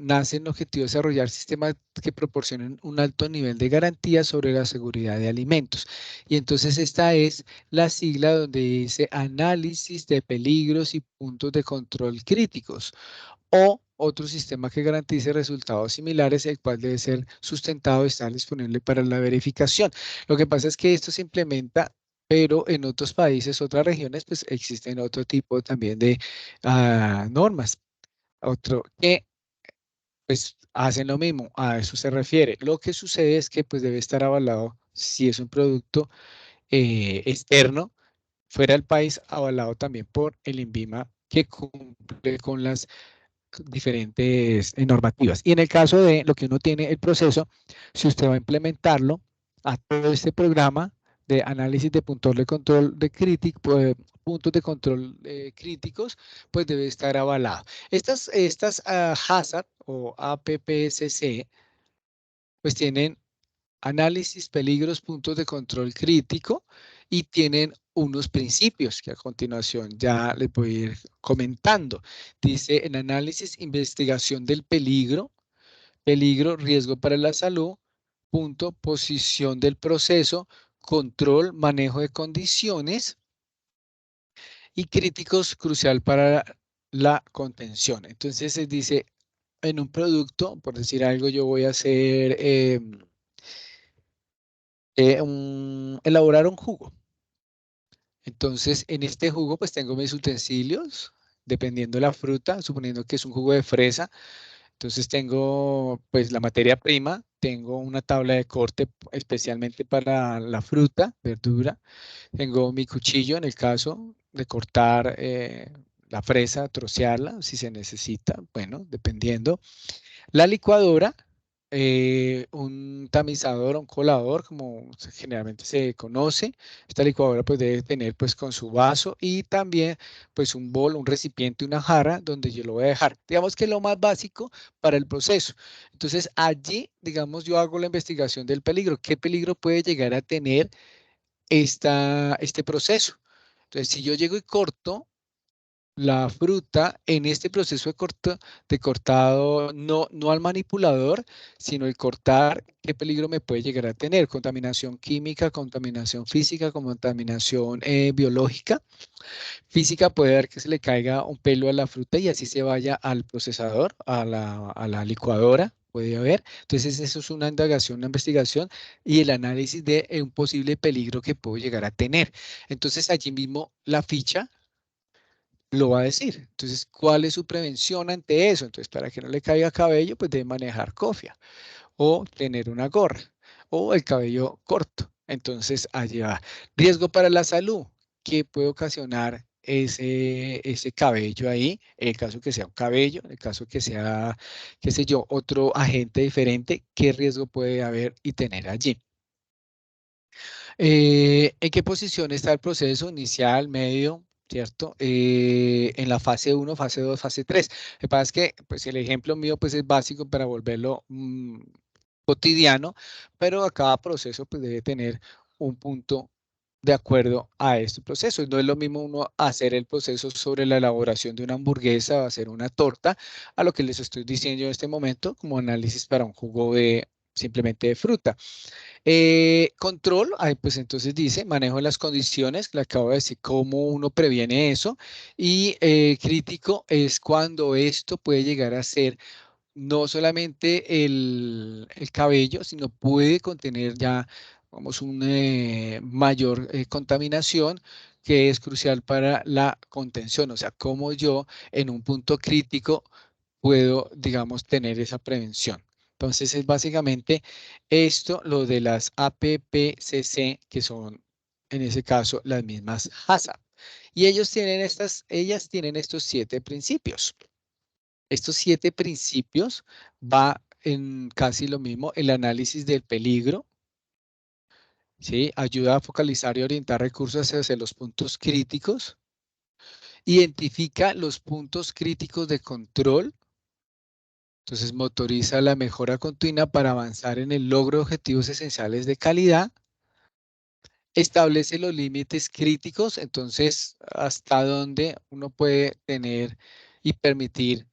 nacen objetivo de desarrollar sistemas que proporcionen un alto nivel de garantía sobre la seguridad de alimentos. Y entonces esta es la sigla donde dice análisis de peligros y puntos de control críticos, o otro sistema que garantice resultados similares, el cual debe ser sustentado y estar disponible para la verificación. Lo que pasa es que esto se implementa, pero en otros países, otras regiones, pues existen otro tipo también de normas, otro que pues hacen lo mismo, a eso se refiere. Lo que sucede es que pues debe estar avalado si es un producto externo, fuera del país, avalado también por el INVIMA, que cumple con las diferentes normativas. Y en el caso de lo que uno tiene el proceso, si usted va a implementarlo a todo este programa de análisis de puntos de control de puntos de control críticos, pues debe estar avalado. Estas HACCP o APPCC, pues tienen análisis, peligros, puntos de control crítico y tienen unos principios que a continuación ya les voy a ir comentando. Dice en análisis, investigación del peligro, riesgo para la salud, punto, posición del proceso, control, manejo de condiciones y críticos crucial para la contención. Entonces se dice en un producto, por decir algo, yo voy a hacer elaborar un jugo. Entonces, en este jugo, pues tengo mis utensilios, dependiendo de la fruta, suponiendo que es un jugo de fresa. Entonces, tengo pues la materia prima, tengo una tabla de corte especialmente para la fruta, verdura. Tengo mi cuchillo en el caso de cortar la fresa, trocearla si se necesita, bueno, dependiendo. La licuadora, un tamizador, un colador, como generalmente se conoce. Esta licuadora pues debe tener pues con su vaso y también pues un bol, un recipiente, una jarra donde yo lo voy a dejar. Digamos que es lo más básico para el proceso. Entonces allí, digamos, yo hago la investigación del peligro. ¿Qué peligro puede llegar a tener este proceso? Entonces, si yo llego y corto la fruta en este proceso de cortado, no al manipulador, sino el cortar, qué peligro me puede llegar a tener, contaminación química, contaminación física, contaminación biológica. Física puede dar que se le caiga un pelo a la fruta y así se vaya al procesador, a la licuadora. Puede haber. Entonces, eso es una indagación, una investigación y el análisis de un posible peligro que puedo llegar a tener. Entonces, allí mismo la ficha lo va a decir. Entonces, ¿cuál es su prevención ante eso? Entonces, para que no le caiga cabello, pues debe manejar cofia o tener una gorra o el cabello corto. Entonces, allí va. Riesgo para la salud. ¿Qué puede ocasionar ese cabello ahí? En el caso que sea un cabello, en el caso que sea, qué sé yo, otro agente diferente, ¿qué riesgo puede haber y tener allí? ¿En qué posición está el proceso inicial, medio, cierto? En la fase 1, fase 2, fase 3. Lo que pasa es que pues, el ejemplo mío pues, es básico para volverlo cotidiano, pero a cada proceso pues, debe tener un punto de acuerdo a este proceso. No es lo mismo uno hacer el proceso sobre la elaboración de una hamburguesa o hacer una torta, a lo que les estoy diciendo en este momento como análisis para un jugo simplemente de fruta. Control, pues entonces dice, manejo de las condiciones, le acabo de decir cómo uno previene eso. Y crítico es cuando esto puede llegar a ser no solamente el cabello, sino puede contener ya, vamos, una mayor contaminación que es crucial para la contención. O sea, cómo yo en un punto crítico puedo, digamos, tener esa prevención. Entonces es básicamente esto, lo de las APPCC, que son en ese caso las mismas HACCP. Y ellas tienen estos 7 principios. Estos 7 principios va en casi lo mismo, el análisis del peligro, ¿sí? Ayuda a focalizar y orientar recursos hacia los puntos críticos, identifica los puntos críticos de control, entonces motoriza la mejora continua para avanzar en el logro de objetivos esenciales de calidad, establece los límites críticos, entonces hasta dónde uno puede tener y permitir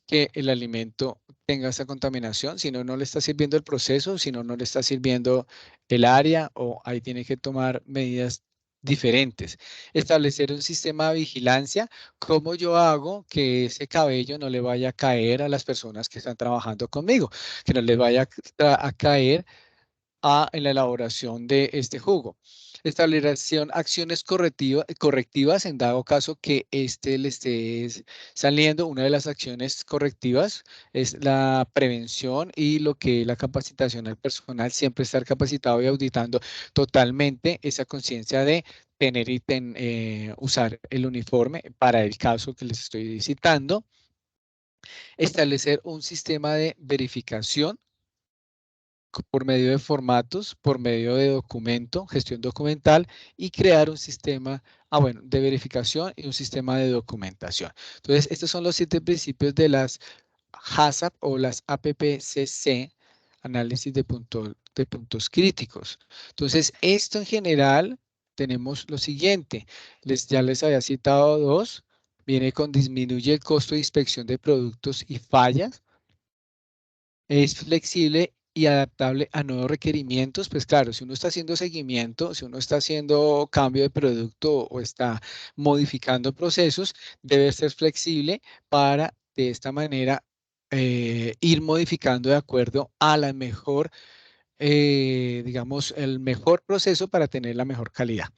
que el alimento tenga esa contaminación, si no, no le está sirviendo el proceso, si no, no le está sirviendo el área o ahí tiene que tomar medidas diferentes. Establecer un sistema de vigilancia, cómo yo hago que ese cabello no le vaya a caer a las personas que están trabajando conmigo, que no les vaya a caer en la elaboración de este jugo. Establecieron acciones correctivas en dado caso que le esté saliendo. Una de las acciones correctivas es la prevención y lo que es la capacitación al personal, siempre estar capacitado y auditando totalmente esa conciencia de tener y usar el uniforme para el caso que les estoy citando. Establecer un sistema de verificación por medio de formatos, por medio de documento, gestión documental y crear un sistema, bueno, de verificación y un sistema de documentación. Entonces, estos son los 7 principios de las HACCP o las APPCC, análisis de puntos críticos. Entonces, esto en general tenemos lo siguiente, ya les había citado 2, viene con disminuye el costo de inspección de productos y fallas, es flexible y adaptable a nuevos requerimientos. Pues claro, si uno está haciendo seguimiento, si uno está haciendo cambio de producto o está modificando procesos, debe ser flexible para de esta manera ir modificando de acuerdo a la mejor, digamos, el mejor proceso para tener la mejor calidad.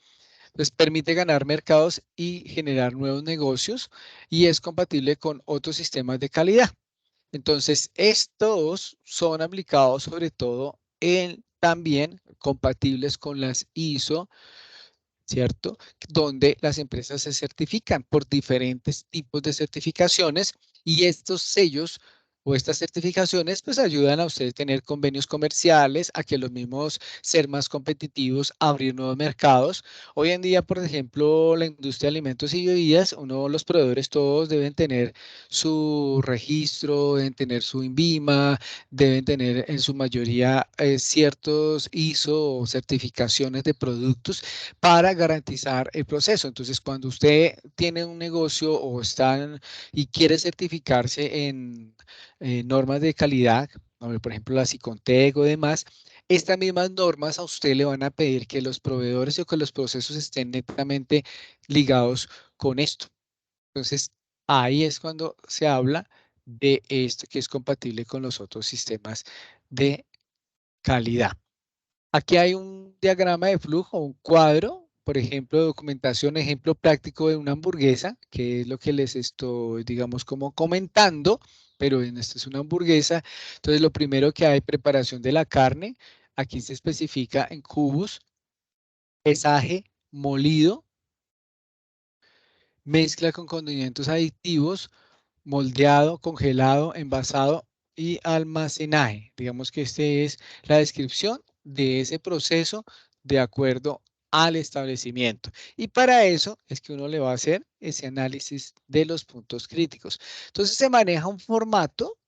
Entonces, permite ganar mercados y generar nuevos negocios y es compatible con otros sistemas de calidad. Entonces, estos son aplicados sobre todo también compatibles con las ISO, ¿cierto? Donde las empresas se certifican por diferentes tipos de certificaciones y estos sellos o estas certificaciones pues ayudan a ustedes a tener convenios comerciales, a que los mismos ser más competitivos, abrir nuevos mercados. Hoy en día, por ejemplo, la industria de alimentos y bebidas, los proveedores todos deben tener su registro, deben tener su INVIMA, deben tener en su mayoría ciertos ISO o certificaciones de productos para garantizar el proceso. Entonces, cuando usted tiene un negocio o está y quiere certificarse en normas de calidad, por ejemplo, la Sicontec o demás, estas mismas normas a usted le van a pedir que los proveedores o que los procesos estén netamente ligados con esto. Entonces, ahí es cuando se habla de esto que es compatible con los otros sistemas de calidad. Aquí hay un diagrama de flujo, un cuadro, por ejemplo, de documentación, ejemplo práctico de una hamburguesa, que es lo que les estoy, digamos, como comentando, pero en esta es una hamburguesa. Entonces, lo primero que hay, preparación de la carne. Aquí se especifica en cubos, pesaje, molido, mezcla con condimentos aditivos, moldeado, congelado, envasado y almacenaje. Digamos que este es la descripción de ese proceso de acuerdo al establecimiento. Y para eso es que uno le va a hacer ese análisis de los puntos críticos. Entonces se maneja un formato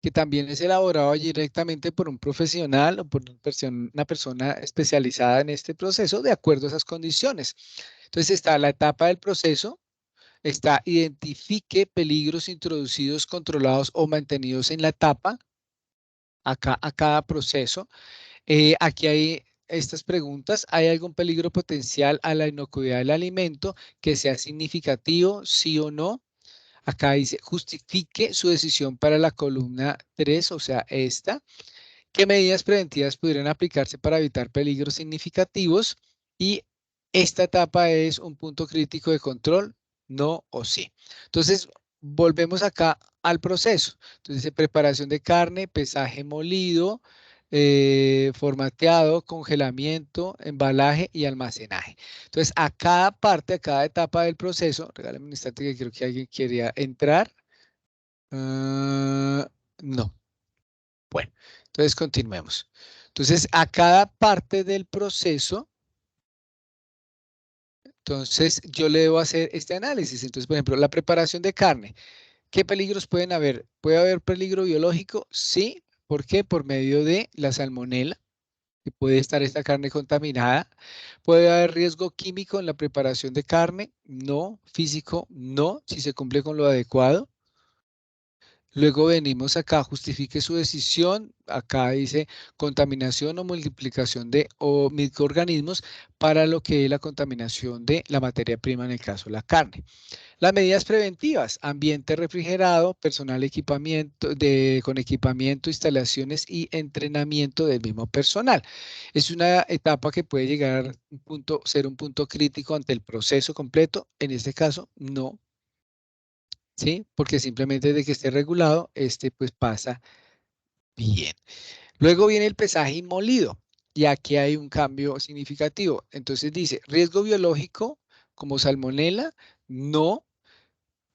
que también es elaborado allí directamente por un profesional o por una persona especializada en este proceso de acuerdo a esas condiciones. Entonces está la etapa del proceso, está identifique peligros introducidos, controlados o mantenidos en la etapa. acá a cada proceso. Aquí hay estas preguntas. ¿Hay algún peligro potencial a la inocuidad del alimento que sea significativo, sí o no? Acá dice, justifique su decisión para la columna 3, o sea, esta. ¿Qué medidas preventivas pudieran aplicarse para evitar peligros significativos? Y esta etapa es un punto crítico de control, no o sí. Entonces, volvemos acá al proceso. Entonces, dice preparación de carne, pesaje molido, formateado, congelamiento, embalaje y almacenaje. Entonces, a cada parte, a cada etapa del proceso, regálame un instante que creo que alguien quería entrar. No. Bueno, entonces continuemos. Entonces, a cada parte del proceso, entonces yo le debo hacer este análisis. Entonces, por ejemplo, la preparación de carne. ¿Qué peligros pueden haber? ¿Puede haber peligro biológico? Sí. ¿Por qué? Por medio de la salmonela, que puede estar esta carne contaminada. ¿Puede haber riesgo químico en la preparación de carne? No. Físico, no, si se cumple con lo adecuado. Luego venimos acá, justifique su decisión. Acá dice contaminación o multiplicación de microorganismos para lo que es la contaminación de la materia prima, en el caso de la carne. Las medidas preventivas, ambiente refrigerado, personal con equipamiento, instalaciones y entrenamiento del mismo personal. Es una etapa que puede llegar a ser un punto crítico ante el proceso completo. En este caso, no. ¿Sí? Porque simplemente de que esté regulado, pues pasa bien. Luego viene el pesaje y molido, y aquí hay un cambio significativo. Entonces dice, riesgo biológico como salmonela, no.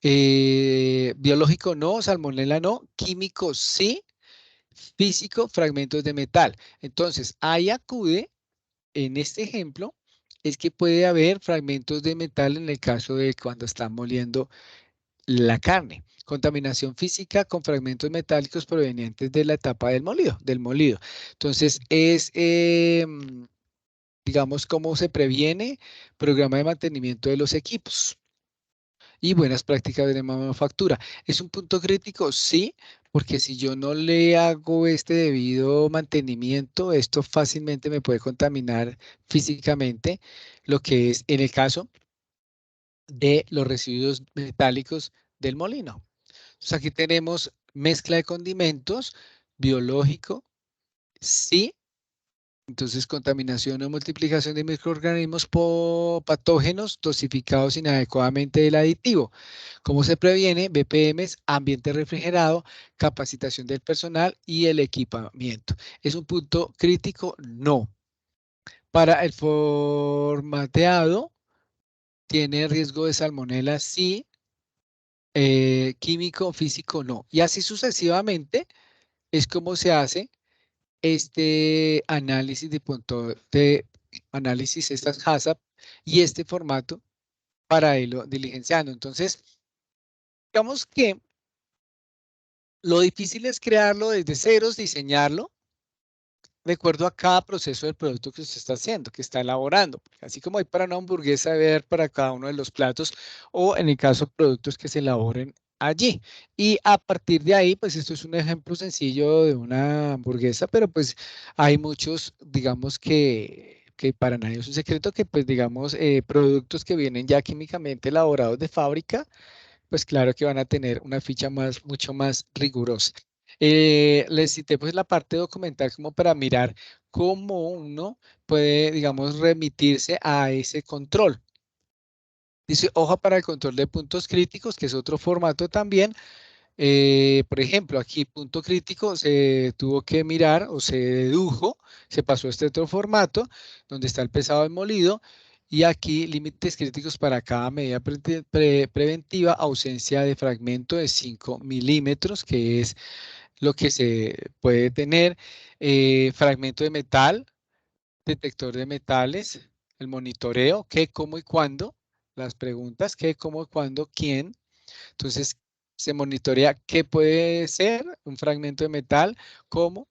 Biológico no, salmonela no, químico sí, físico, fragmentos de metal. Entonces, ahí acude, en este ejemplo, es que puede haber fragmentos de metal en el caso de cuando están moliendo la carne. Contaminación física con fragmentos metálicos provenientes de la etapa del molido. Entonces, digamos, cómo se previene, programa de mantenimiento de los equipos y buenas prácticas de manufactura. ¿Es un punto crítico? Sí, porque si yo no le hago este debido mantenimiento, esto fácilmente me puede contaminar físicamente, lo que es en el caso de los residuos metálicos del molino. Entonces aquí tenemos mezcla de condimentos, biológico, sí. Entonces, contaminación o multiplicación de microorganismos patógenos dosificados inadecuadamente del aditivo. ¿Cómo se previene? BPMs, ambiente refrigerado, capacitación del personal y el equipamiento. ¿Es un punto crítico? No. Para el formateado, ¿tiene riesgo de salmonela? Sí. Químico, físico, no. Y así sucesivamente es como se hace este análisis de punto de análisis, estas HACCP y este formato para irlo diligenciando. Entonces, digamos que lo difícil es crearlo desde ceros, diseñarlo de acuerdo a cada proceso del producto que usted está haciendo, que está elaborando. Así como hay para una hamburguesa, ver para cada uno de los platos o en el caso productos que se elaboren allí. Y a partir de ahí, pues esto es un ejemplo sencillo de una hamburguesa, pero pues hay muchos, digamos que para nadie es un secreto que pues digamos productos que vienen ya químicamente elaborados de fábrica, pues claro que van a tener una ficha mucho más rigurosa. Les cité pues la parte documental como para mirar cómo uno puede, digamos, remitirse a ese control. Dice hoja para el control de puntos críticos, que es otro formato también. Por ejemplo, aquí punto crítico se tuvo que mirar o se dedujo, se pasó a este otro formato donde está el pesado y molido. Y aquí límites críticos para cada medida preventiva, ausencia de fragmento de 5 milímetros, que es lo que se puede tener, fragmento de metal, detector de metales, el monitoreo, qué, cómo y cuándo, las preguntas, qué, cómo y cuándo, quién. Entonces, se monitorea qué puede ser un fragmento de metal, cómo,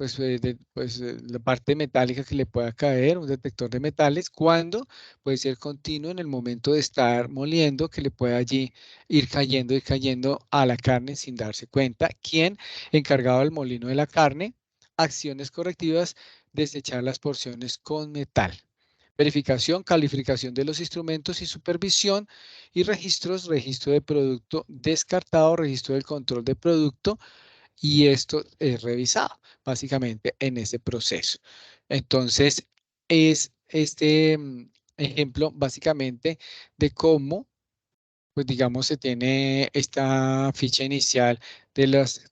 la parte metálica que le pueda caer, un detector de metales, cuando puede ser continuo en el momento de estar moliendo, que le pueda allí ir cayendo a la carne sin darse cuenta. ¿Quién? Encargado del molino de la carne, acciones correctivas, desechar las porciones con metal. Verificación, calificación de los instrumentos y supervisión y registros, registro de producto descartado, registro del control de producto, y esto es revisado básicamente en ese proceso. Entonces, es este ejemplo básicamente de cómo, pues digamos, se tiene esta ficha inicial de las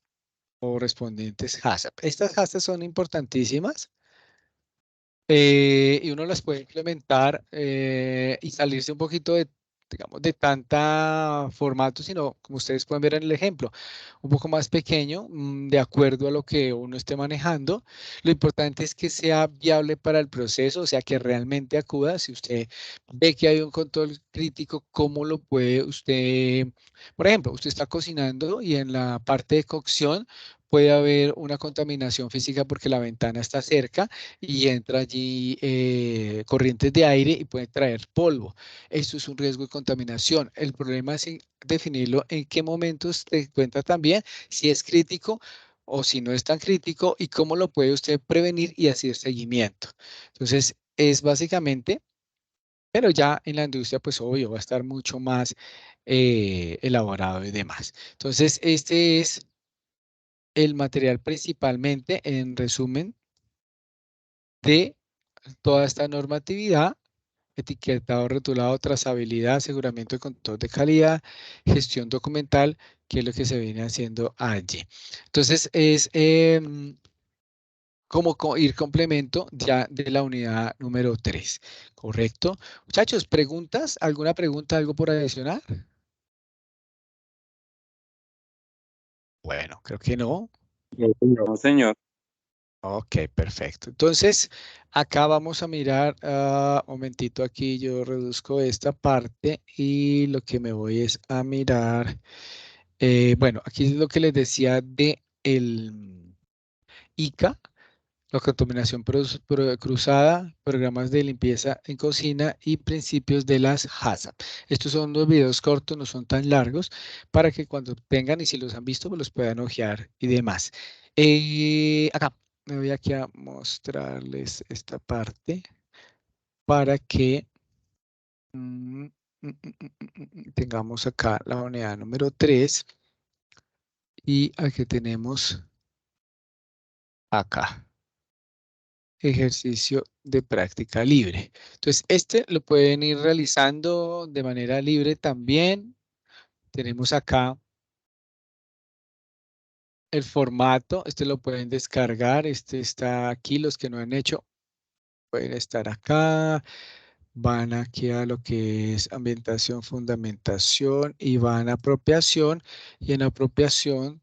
correspondientes HACCP. Estas HACCP son importantísimas y uno las puede implementar y salirse un poquito de, digamos, de tanta formato, sino como ustedes pueden ver en el ejemplo, un poco más pequeño, de acuerdo a lo que uno esté manejando. Lo importante es que sea viable para el proceso, o sea, que realmente acuda. Si usted ve que hay un control crítico, ¿cómo lo puede usted? Por ejemplo, usted está cocinando y en la parte de cocción puede haber una contaminación física porque la ventana está cerca y entra allí corrientes de aire y puede traer polvo. Esto es un riesgo de contaminación. El problema es definirlo en qué momentos se cuenta también, si es crítico o si no es tan crítico y cómo lo puede usted prevenir y hacer seguimiento. Entonces, es básicamente, pero ya en la industria, pues obvio, va a estar mucho más elaborado y demás. Entonces, este es el material principalmente, en resumen, de toda esta normatividad: etiquetado, rotulado, trazabilidad, aseguramiento de control de calidad, gestión documental, que es lo que se viene haciendo allí. Entonces, es como ir complemento ya de la unidad número 3, ¿correcto? Muchachos, ¿preguntas? ¿Alguna pregunta, algo por adicionar? Bueno, creo que no. No, señor. Ok, perfecto. Entonces, acá vamos a mirar, un momentito, aquí yo reduzco esta parte y lo que me voy es a mirar, bueno, aquí es lo que les decía de el ICA, la contaminación cruzada, programas de limpieza en cocina y principios de las HACCP. Estos son los videos cortos, no son tan largos, para que cuando tengan y si los han visto, pues los puedan hojear y demás. Acá me voy aquí a mostrarles esta parte para que tengamos acá la unidad número 3 y aquí tenemos acá. Ejercicio de práctica libre. Entonces, este lo pueden ir realizando de manera libre también. Tenemos acá el formato, este lo pueden descargar, este está aquí, los que no han hecho pueden estar acá, van aquí a lo que es ambientación, fundamentación y van a apropiación, y en apropiación,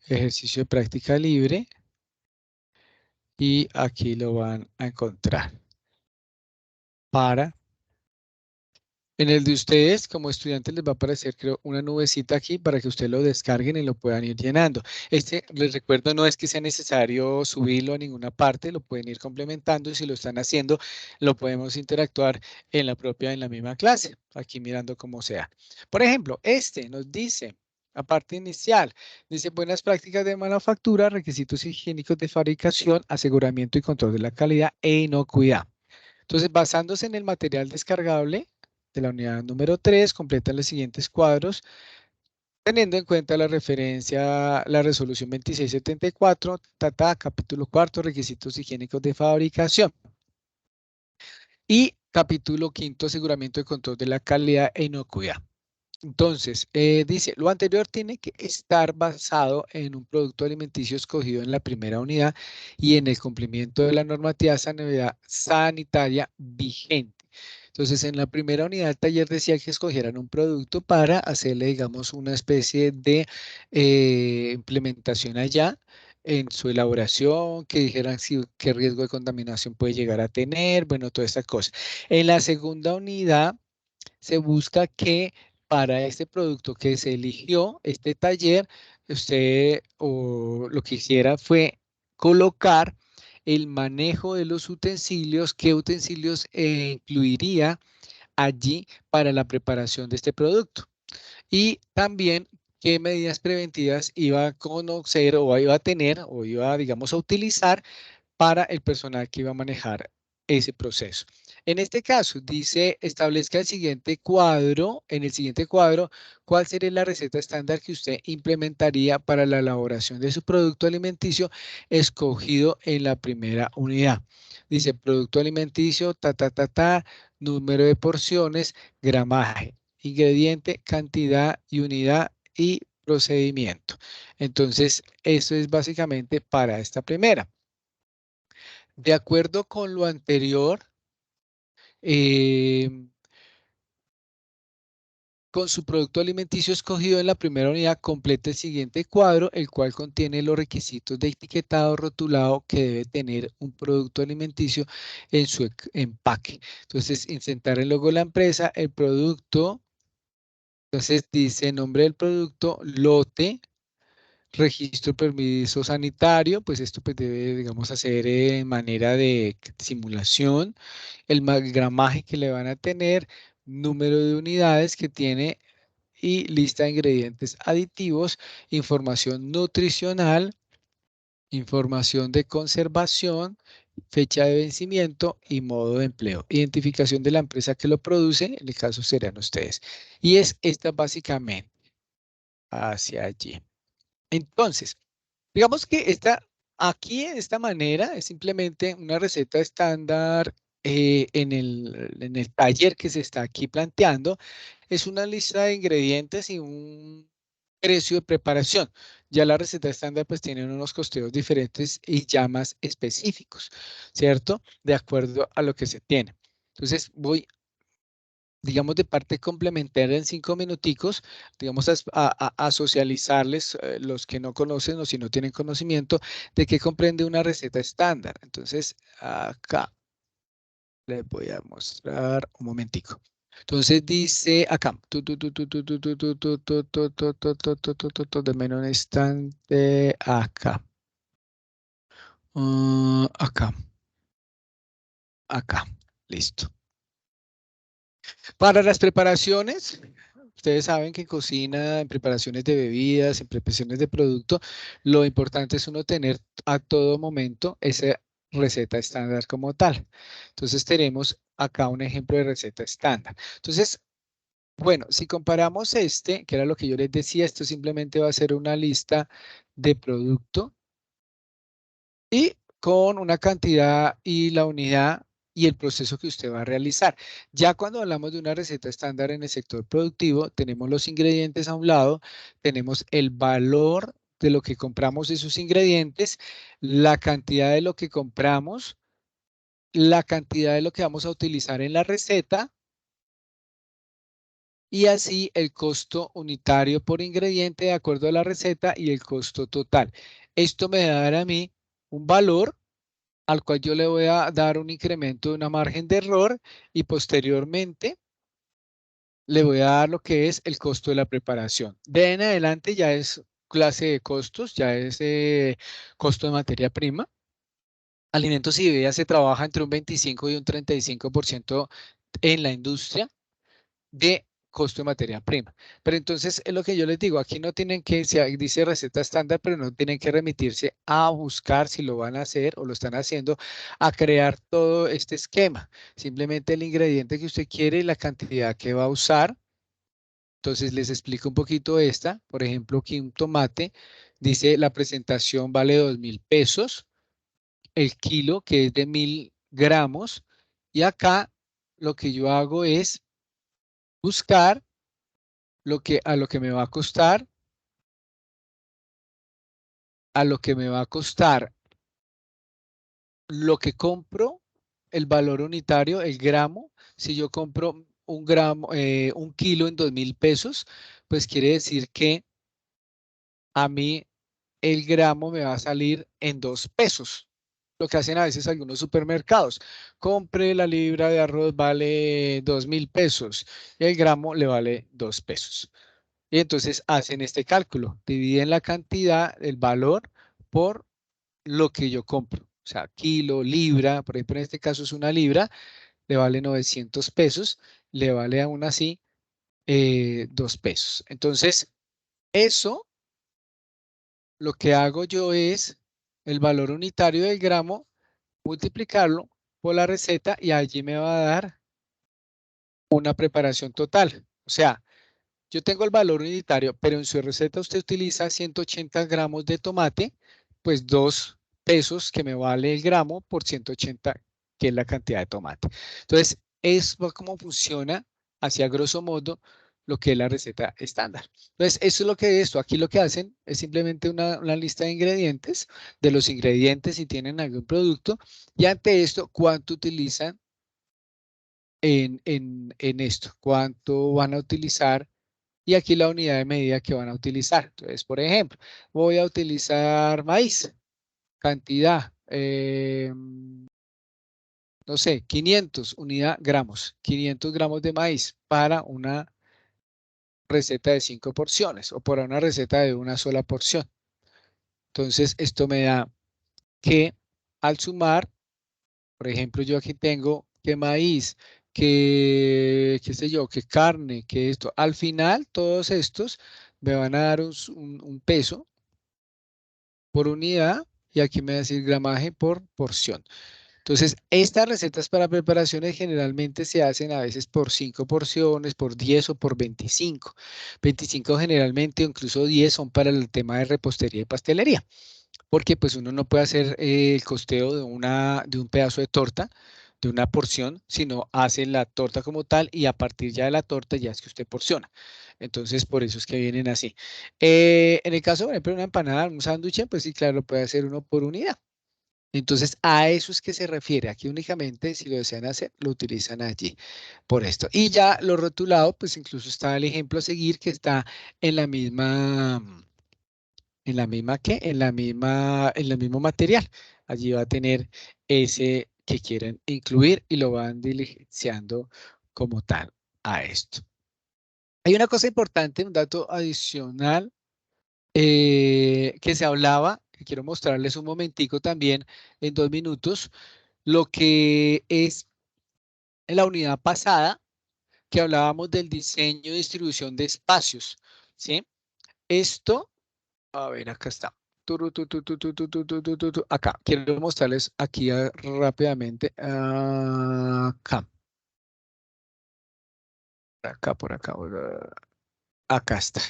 ejercicio de práctica libre, y aquí lo van a encontrar para. En el de ustedes, como estudiantes, les va a aparecer, creo, una nubecita aquí para que ustedes lo descarguen y lo puedan ir llenando. Este, les recuerdo, no es que sea necesario subirlo a ninguna parte, lo pueden ir complementando y si lo están haciendo, lo podemos interactuar en la misma clase, aquí mirando cómo sea. Por ejemplo, este nos dice, la parte inicial, dice buenas prácticas de manufactura, requisitos higiénicos de fabricación, aseguramiento y control de la calidad e inocuidad. Entonces, basándose en el material descargable de la unidad número 3, completan los siguientes cuadros, teniendo en cuenta la referencia, la resolución 2674, capítulo cuarto, requisitos higiénicos de fabricación. Y capítulo quinto, aseguramiento de control de la calidad e inocuidad. Entonces, dice, lo anterior tiene que estar basado en un producto alimenticio escogido en la primera unidad y en el cumplimiento de la normativa sanitaria vigente. Entonces, en la primera unidad del taller decía que escogieran un producto para hacerle, digamos, una especie de implementación allá en su elaboración, que dijeran qué riesgo de contaminación puede llegar a tener, bueno, toda esta cosa. En la segunda unidad se busca que para este producto que se eligió, este taller, usted o lo que hiciera fue colocar el manejo de los utensilios, qué utensilios incluiría allí para la preparación de este producto. Y también qué medidas preventivas iba a conocer o iba a tener o iba, digamos, a utilizar para el personal que iba a manejar ese proceso. En este caso, dice, establezca el siguiente cuadro, en el siguiente cuadro, ¿cuál sería la receta estándar que usted implementaría para la elaboración de su producto alimenticio escogido en la primera unidad? Dice, producto alimenticio, número de porciones, gramaje, ingrediente, cantidad y unidad y procedimiento. Entonces, eso es básicamente para esta primera. De acuerdo con lo anterior, eh, con su producto alimenticio escogido en la primera unidad, complete el siguiente cuadro, el cual contiene los requisitos de etiquetado rotulado que debe tener un producto alimenticio en su empaque. Entonces, insertar el logo de la empresa, el producto, entonces dice nombre del producto, lote, registro permiso sanitario, pues esto pues debe, digamos, hacer en manera de simulación, el gramaje que le van a tener, número de unidades que tiene y lista de ingredientes aditivos, información nutricional, información de conservación, fecha de vencimiento y modo de empleo. Identificación de la empresa que lo produce, en el caso serían ustedes. Y es esta básicamente hacia allí. Entonces, digamos que aquí de esta manera es simplemente una receta estándar en el taller que se está aquí planteando. Es una lista de ingredientes y un precio de preparación. Ya la receta estándar pues tiene unos costeos diferentes y ya más específicos, ¿cierto? De acuerdo a lo que se tiene. Entonces voy, digamos, de parte complementaria en 5 minuticos, digamos, a socializarles los que no conocen o si no tienen conocimiento de qué comprende una receta estándar. Entonces, acá les voy a mostrar un momentico. Entonces dice acá, denme un instante, acá, acá, acá, listo. Para las preparaciones, ustedes saben que en cocina, en preparaciones de bebidas, en preparaciones de producto, lo importante es uno tener a todo momento esa receta estándar como tal. Entonces tenemos acá un ejemplo de receta estándar. Entonces, bueno, si comparamos este, que era lo que yo les decía, esto simplemente va a ser una lista de producto y con una cantidad y la unidad y el proceso que usted va a realizar. Ya cuando hablamos de una receta estándar en el sector productivo, tenemos los ingredientes a un lado, tenemos el valor de lo que compramos de sus ingredientes, la cantidad de lo que compramos, la cantidad de lo que vamos a utilizar en la receta y así el costo unitario por ingrediente de acuerdo a la receta y el costo total. Esto me va a dar a mí un valor al cual yo le voy a dar un incremento de una margen de error y posteriormente le voy a dar lo que es el costo de la preparación. De en adelante ya es clase de costos, ya es costo de materia prima. Alimentos y bebidas se trabaja entre un 25 y un 35% en la industria de costo de materia prima. Pero entonces es lo que yo les digo, aquí no tienen que, se dice receta estándar, pero no tienen que remitirse a buscar si lo van a hacer o lo están haciendo, a crear todo este esquema. Simplemente el ingrediente que usted quiere y la cantidad que va a usar. Entonces les explico un poquito esta. Por ejemplo, aquí un tomate dice la presentación vale 2.000 pesos, el kilo que es de 1.000 gramos y acá lo que yo hago es buscar a lo que me va a costar, a lo que me va a costar lo que compro, el valor unitario, el gramo. Si yo compro un gramo, un kilo en 2.000 pesos, pues quiere decir que a mí el gramo me va a salir en 2 pesos. Lo que hacen a veces algunos supermercados. Compre la libra de arroz, vale 2.000 pesos y el gramo le vale 2 pesos. Y entonces hacen este cálculo, dividen la cantidad, el valor por lo que yo compro. O sea, kilo, libra, por ejemplo, en este caso es una libra, le vale 900 pesos, le vale aún así 2 pesos. Entonces, eso lo que hago yo es el valor unitario del gramo, multiplicarlo por la receta y allí me va a dar una preparación total. O sea, yo tengo el valor unitario, pero en su receta usted utiliza 180 gramos de tomate, pues 2 pesos que me vale el gramo por 180, que es la cantidad de tomate. Entonces, es como funciona, hacia grosso modo, lo que es la receta estándar. Entonces, eso es lo que esto. Aquí lo que hacen es simplemente una lista de ingredientes, de los ingredientes si tienen algún producto, y ante esto, ¿cuánto utilizan en esto? ¿Cuánto van a utilizar? Y aquí la unidad de medida que van a utilizar. Entonces, por ejemplo, voy a utilizar maíz, cantidad, no sé, 500 gramos, 500 gramos de maíz para una receta de 5 porciones o para una receta de una sola porción. Entonces, esto me da que al sumar, por ejemplo, yo aquí tengo que maíz, que, qué sé yo, que carne, que esto. Al final, todos estos me van a dar un peso por unidad y aquí me va a decir gramaje por porción. Entonces, estas recetas para preparaciones generalmente se hacen a veces por 5 porciones, por 10 o por 25. 25 generalmente, o incluso 10 son para el tema de repostería y pastelería, porque pues uno no puede hacer el costeo de un pedazo de torta, de una porción, sino hace la torta como tal y a partir ya de la torta ya es que usted porciona. Entonces, por eso es que vienen así. En el caso, por ejemplo, de una empanada, un sándwich, pues sí, claro, lo puede hacer uno por unidad. Entonces, a eso es que se refiere. Aquí únicamente, si lo desean hacer, lo utilizan allí por esto. Y ya lo rotulado, pues incluso está el ejemplo a seguir que está en la misma, ¿qué? En el mismo material. Allí va a tener ese que quieren incluir y lo van diligenciando como tal a esto. Hay una cosa importante, un dato adicional que se hablaba, que quiero mostrarles un momentico también en 2 minutos, lo que es en la unidad pasada que hablábamos del diseño y distribución de espacios, ¿sí? Esto, a ver, acá está. Acá, quiero mostrarles aquí rápidamente. Acá. Acá está.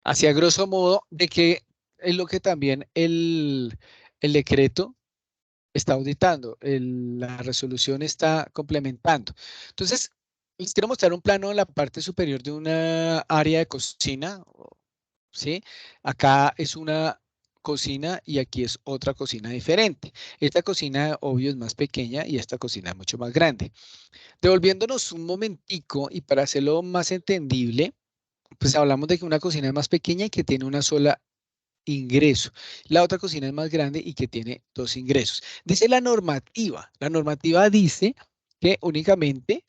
Hacia grosso modo de que es lo que también el decreto está auditando, la resolución está complementando. Entonces, les quiero mostrar un plano en la parte superior de una área de cocina, ¿sí? Acá es una cocina y aquí es otra cocina diferente. Esta cocina, obvio, es más pequeña y esta cocina es mucho más grande. Devolviéndonos un momentico y para hacerlo más entendible, pues hablamos de que una cocina es más pequeña y que tiene una sola ingreso. La otra cocina es más grande y que tiene 2 ingresos. Dice la normativa. La normativa dice que únicamente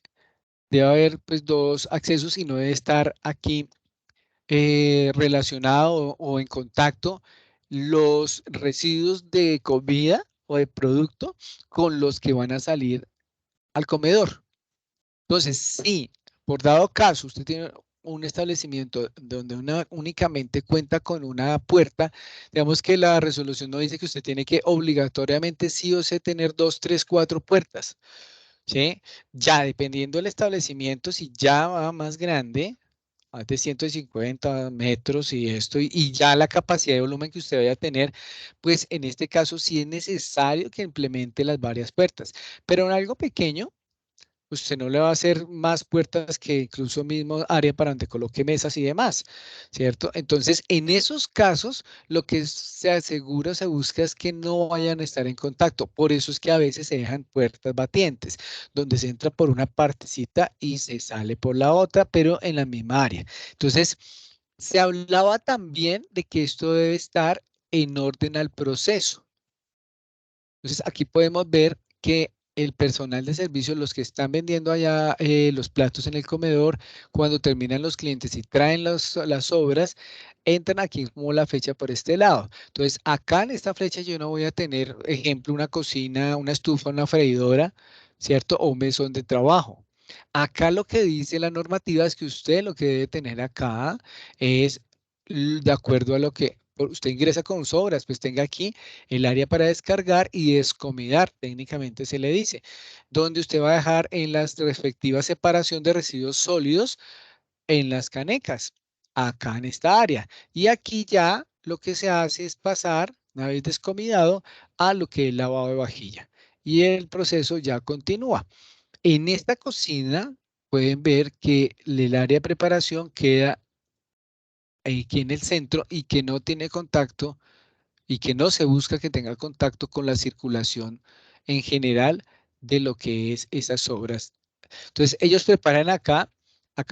debe haber pues 2 accesos y no debe estar aquí relacionado o en contacto los residuos de comida o de producto con los que van a salir al comedor. Entonces, si por dado caso usted tiene un establecimiento donde únicamente cuenta con una puerta, digamos que la resolución no dice que usted tiene que obligatoriamente sí o sí tener 2, 3, 4 puertas, ¿sí? Ya dependiendo del establecimiento, si ya va más grande, más de 150 metros y esto, y ya la capacidad de volumen que usted vaya a tener, pues en este caso sí es necesario que implemente las varias puertas, pero en algo pequeño, usted no le va a hacer más puertas que incluso mismo área para donde coloque mesas y demás, ¿cierto? Entonces, en esos casos, lo que se asegura, se busca es que no vayan a estar en contacto. Por eso es que a veces se dejan puertas batientes, donde se entra por una partecita y se sale por la otra, pero en la misma área. Entonces, se hablaba también de que esto debe estar en orden al proceso. Entonces, aquí podemos ver que el personal de servicio, los que están vendiendo allá los platos en el comedor, cuando terminan los clientes y traen las obras, entran aquí como la fecha por este lado. Entonces, acá en esta flecha yo no voy a tener, ejemplo, una cocina, una estufa, una freidora, ¿cierto? O un mesón de trabajo. Acá lo que dice la normativa es que usted lo que debe tener acá es de acuerdo a lo que usted ingresa con sobras, pues tenga aquí el área para descargar y descomidar, técnicamente se le dice, donde usted va a dejar en las respectivas separación de residuos sólidos en las canecas, acá en esta área. Y aquí ya lo que se hace es pasar, una vez descomidado, a lo que es lavado de vajilla. Y el proceso ya continúa. En esta cocina pueden ver que el área de preparación queda aquí en el centro y que no tiene contacto y que no se busca que tenga contacto con la circulación en general de lo que es esas obras. Entonces, ellos preparan acá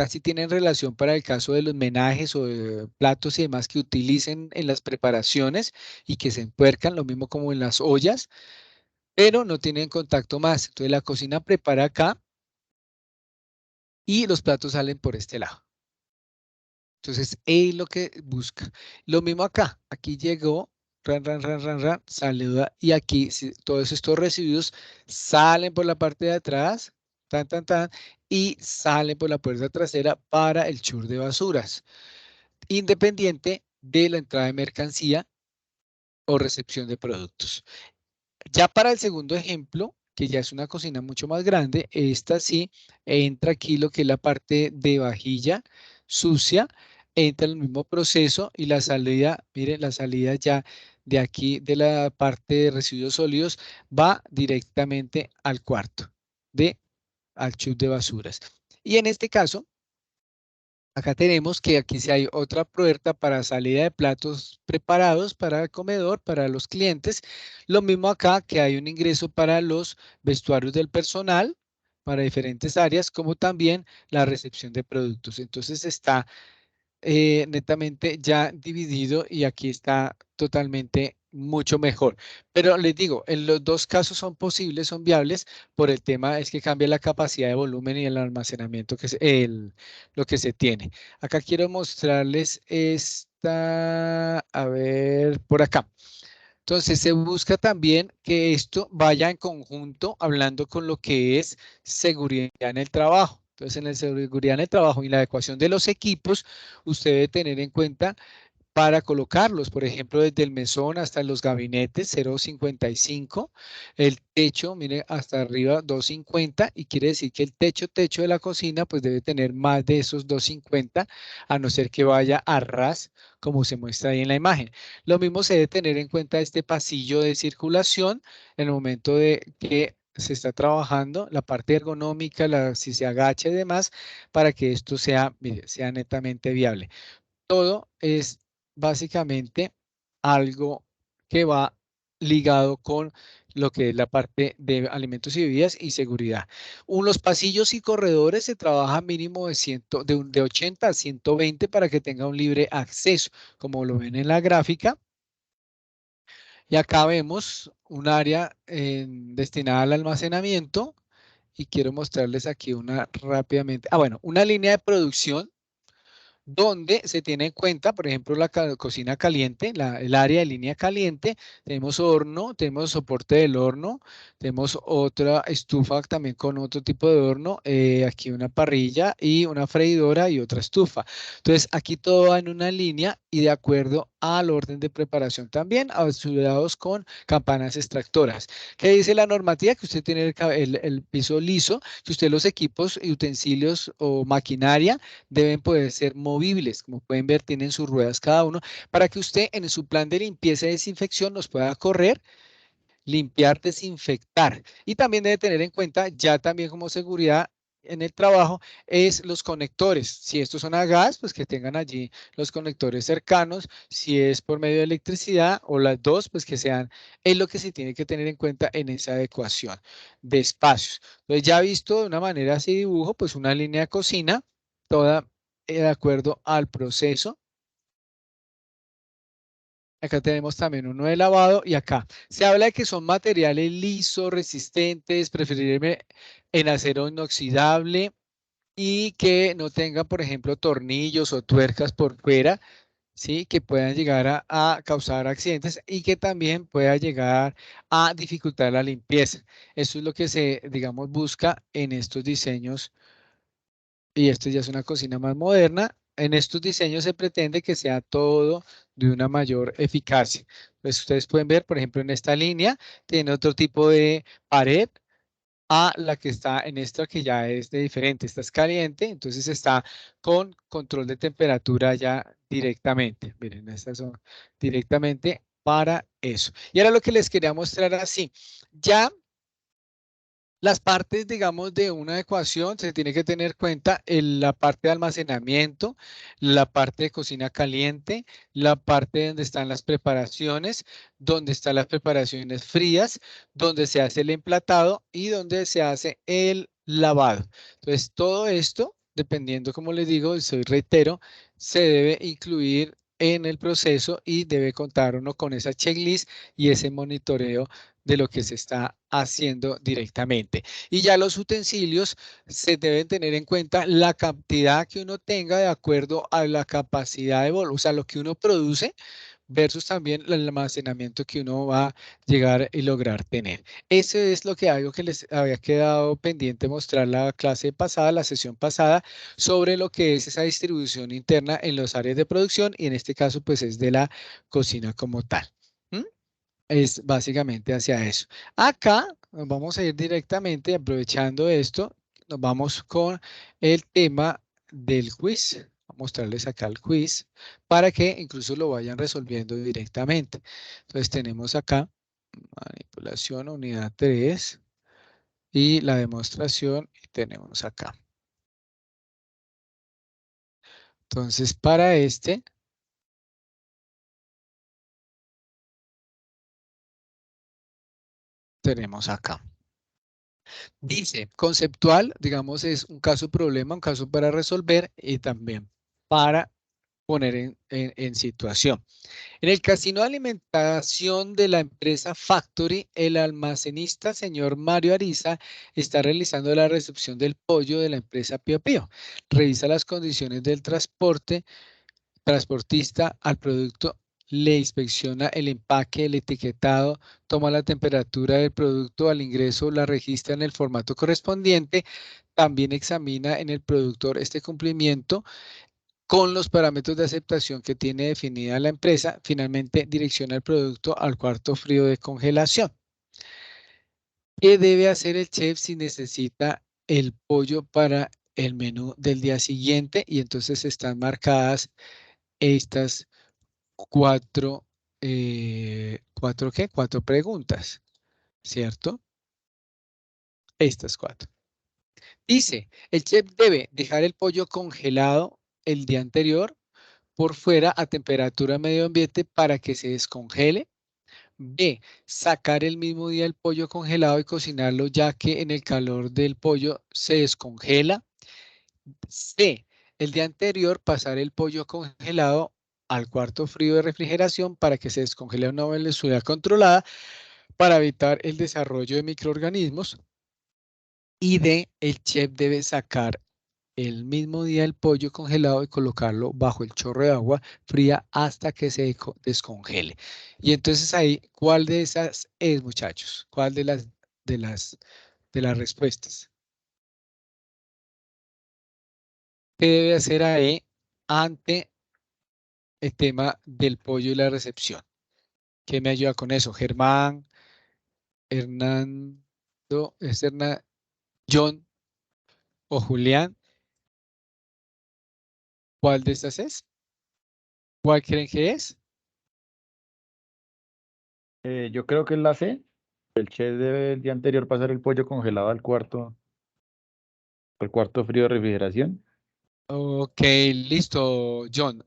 sí tienen relación para el caso de los menajes o de platos y demás que utilicen en las preparaciones y que se empuercan, lo mismo como en las ollas, pero no tienen contacto más. Entonces, la cocina prepara acá y los platos salen por este lado. Entonces, es lo que busca. Lo mismo acá. Aquí llegó, saluda, y aquí todos estos residuos salen por la parte de atrás, y salen por la puerta trasera para el chur de basuras, independiente de la entrada de mercancía o recepción de productos. Ya para el segundo ejemplo, que ya es una cocina mucho más grande, esta sí entra aquí lo que es la parte de vajilla sucia, entra el mismo proceso y la salida, miren, la salida ya de aquí de la parte de residuos sólidos va directamente al cuarto, al chute de basuras. Y en este caso, acá tenemos que aquí sí hay otra puerta para salida de platos preparados para el comedor, para los clientes. Lo mismo acá que hay un ingreso para los vestuarios del personal, para diferentes áreas, como también la recepción de productos. Entonces está netamente ya dividido y aquí está totalmente mucho mejor. Pero les digo, en los dos casos son posibles, son viables, por el tema es que cambia la capacidad de volumen y el almacenamiento, lo que se tiene. Acá quiero mostrarles esta, a ver, por acá. Entonces se busca también que esto vaya en conjunto hablando con lo que es seguridad en el trabajo. Entonces en la seguridad en el trabajo y la adecuación de los equipos, usted debe tener en cuenta para colocarlos, por ejemplo, desde el mesón hasta los gabinetes 0,55, el techo, mire, hasta arriba 2,50 y quiere decir que el techo de la cocina pues debe tener más de esos 2,50 a no ser que vaya a ras como se muestra ahí en la imagen. Lo mismo se debe tener en cuenta este pasillo de circulación en el momento de que se está trabajando, la parte ergonómica, si se agacha y demás, para que esto sea, mire, sea netamente viable. Todo es básicamente algo que va ligado con lo que es la parte de alimentos y bebidas y seguridad. Los pasillos y corredores se trabaja mínimo de 80 a 120 para que tenga un libre acceso, como lo ven en la gráfica. Y acá vemos un área destinada al almacenamiento y quiero mostrarles aquí una rápidamente. Bueno, una línea de producción donde se tiene en cuenta, por ejemplo, la cocina caliente, el área de línea caliente, tenemos horno, tenemos soporte del horno, tenemos otra estufa también con otro tipo de horno, aquí una parrilla y una freidora y otra estufa. Entonces, aquí todo va en una línea y de acuerdo al orden de preparación también, asociados con campanas extractoras. ¿Qué dice la normativa? Que usted tiene el piso liso, que usted los equipos y utensilios o maquinaria deben poder ser movibles. Como pueden ver, tienen sus ruedas cada uno para que usted en su plan de limpieza y desinfección los pueda correr, limpiar, desinfectar. Y también debe tener en cuenta, ya también como seguridad en el trabajo, es los conectores. Si estos son a gas, pues que tengan allí los conectores cercanos. Si es por medio de electricidad o las dos, pues que sean, es lo que se tiene que tener en cuenta en esa adecuación de espacios. Entonces ya visto de una manera así dibujo, pues una línea de cocina, toda de acuerdo al proceso Acá tenemos también uno de lavado y acá se habla de que son materiales lisos, resistentes, preferiblemente en acero inoxidable y que no tengan, por ejemplo, tornillos o tuercas por fuera, ¿sí? Que puedan llegar a causar accidentes y que también pueda llegar a dificultar la limpieza. Eso es lo que se, digamos, busca en estos diseños y esto ya es una cocina más moderna. En estos diseños se pretende que sea todo de una mayor eficacia. Pues ustedes pueden ver, por ejemplo, en esta línea tiene otro tipo de pared a la que está en esta que ya es de diferente. Esta es caliente, entonces está con control de temperatura ya directamente. Miren, estas son directamente para eso. Y ahora lo que les quería mostrar así, ya las partes, digamos, de una ecuación se tiene que tener en cuenta la parte de almacenamiento, la parte de cocina caliente, la parte donde están las preparaciones, donde están las preparaciones frías, donde se hace el emplatado y donde se hace el lavado. Entonces, todo esto, dependiendo, como les digo, soy reitero, se debe incluir en el proceso y debe contar uno con esa checklist y ese monitoreo de lo que se está haciendo directamente. Y ya los utensilios se deben tener en cuenta la cantidad que uno tenga de acuerdo a la capacidad de volumen, o sea, lo que uno produce versus también el almacenamiento que uno va a llegar y lograr tener. Ese es lo que algo que les había quedado pendiente mostrar la clase pasada, la sesión pasada, sobre lo que es esa distribución interna en las áreas de producción y en este caso pues es de la cocina como tal. ¿Mm? Es básicamente hacia eso. Acá nos vamos a ir directamente, aprovechando esto, nos vamos con el tema del quiz. Voy a mostrarles acá el quiz para que incluso lo vayan resolviendo directamente. Entonces tenemos acá manipulación unidad 3 y la demostración y tenemos acá. Entonces para este tenemos acá. Dice, conceptual, digamos, es un caso problema, un caso para resolver y también para poner en situación. En el casino de alimentación de la empresa Factory, el almacenista señor Mario Ariza está realizando la recepción del pollo de la empresa Pío Pío. Revisa las condiciones del transportista al producto, le inspecciona el empaque, el etiquetado, toma la temperatura del producto al ingreso, la registra en el formato correspondiente, también examina en el productor este cumplimiento con los parámetros de aceptación que tiene definida la empresa, finalmente direcciona el producto al cuarto frío de congelación. ¿Qué debe hacer el chef si necesita el pollo para el menú del día siguiente? Y entonces están marcadas estas cuatro preguntas, ¿cierto? Estas cuatro. Dice, el chef debe dejar el pollo congelado el día anterior por fuera a temperatura medio ambiente para que se descongele. B, sacar el mismo día el pollo congelado y cocinarlo ya que en el calor del pollo se descongela. C, el día anterior pasar el pollo congelado al cuarto frío de refrigeración para que se descongele a una velocidad controlada para evitar el desarrollo de microorganismos. Y D, el chef debe sacar el mismo día el pollo congelado y colocarlo bajo el chorro de agua fría hasta que se descongele. Y entonces ahí, ¿cuál de esas es, muchachos? ¿Cuál de las respuestas? ¿Qué debe hacer ahí ante el tema del pollo y la recepción? ¿Quién me ayuda con eso? Germán, Hernando, John o Julián. ¿Cuál de estas es? ¿Cuál creen que es? Yo creo que es la C. El chef debe el día anterior pasar el pollo congelado al cuarto frío de refrigeración. Ok, listo, John.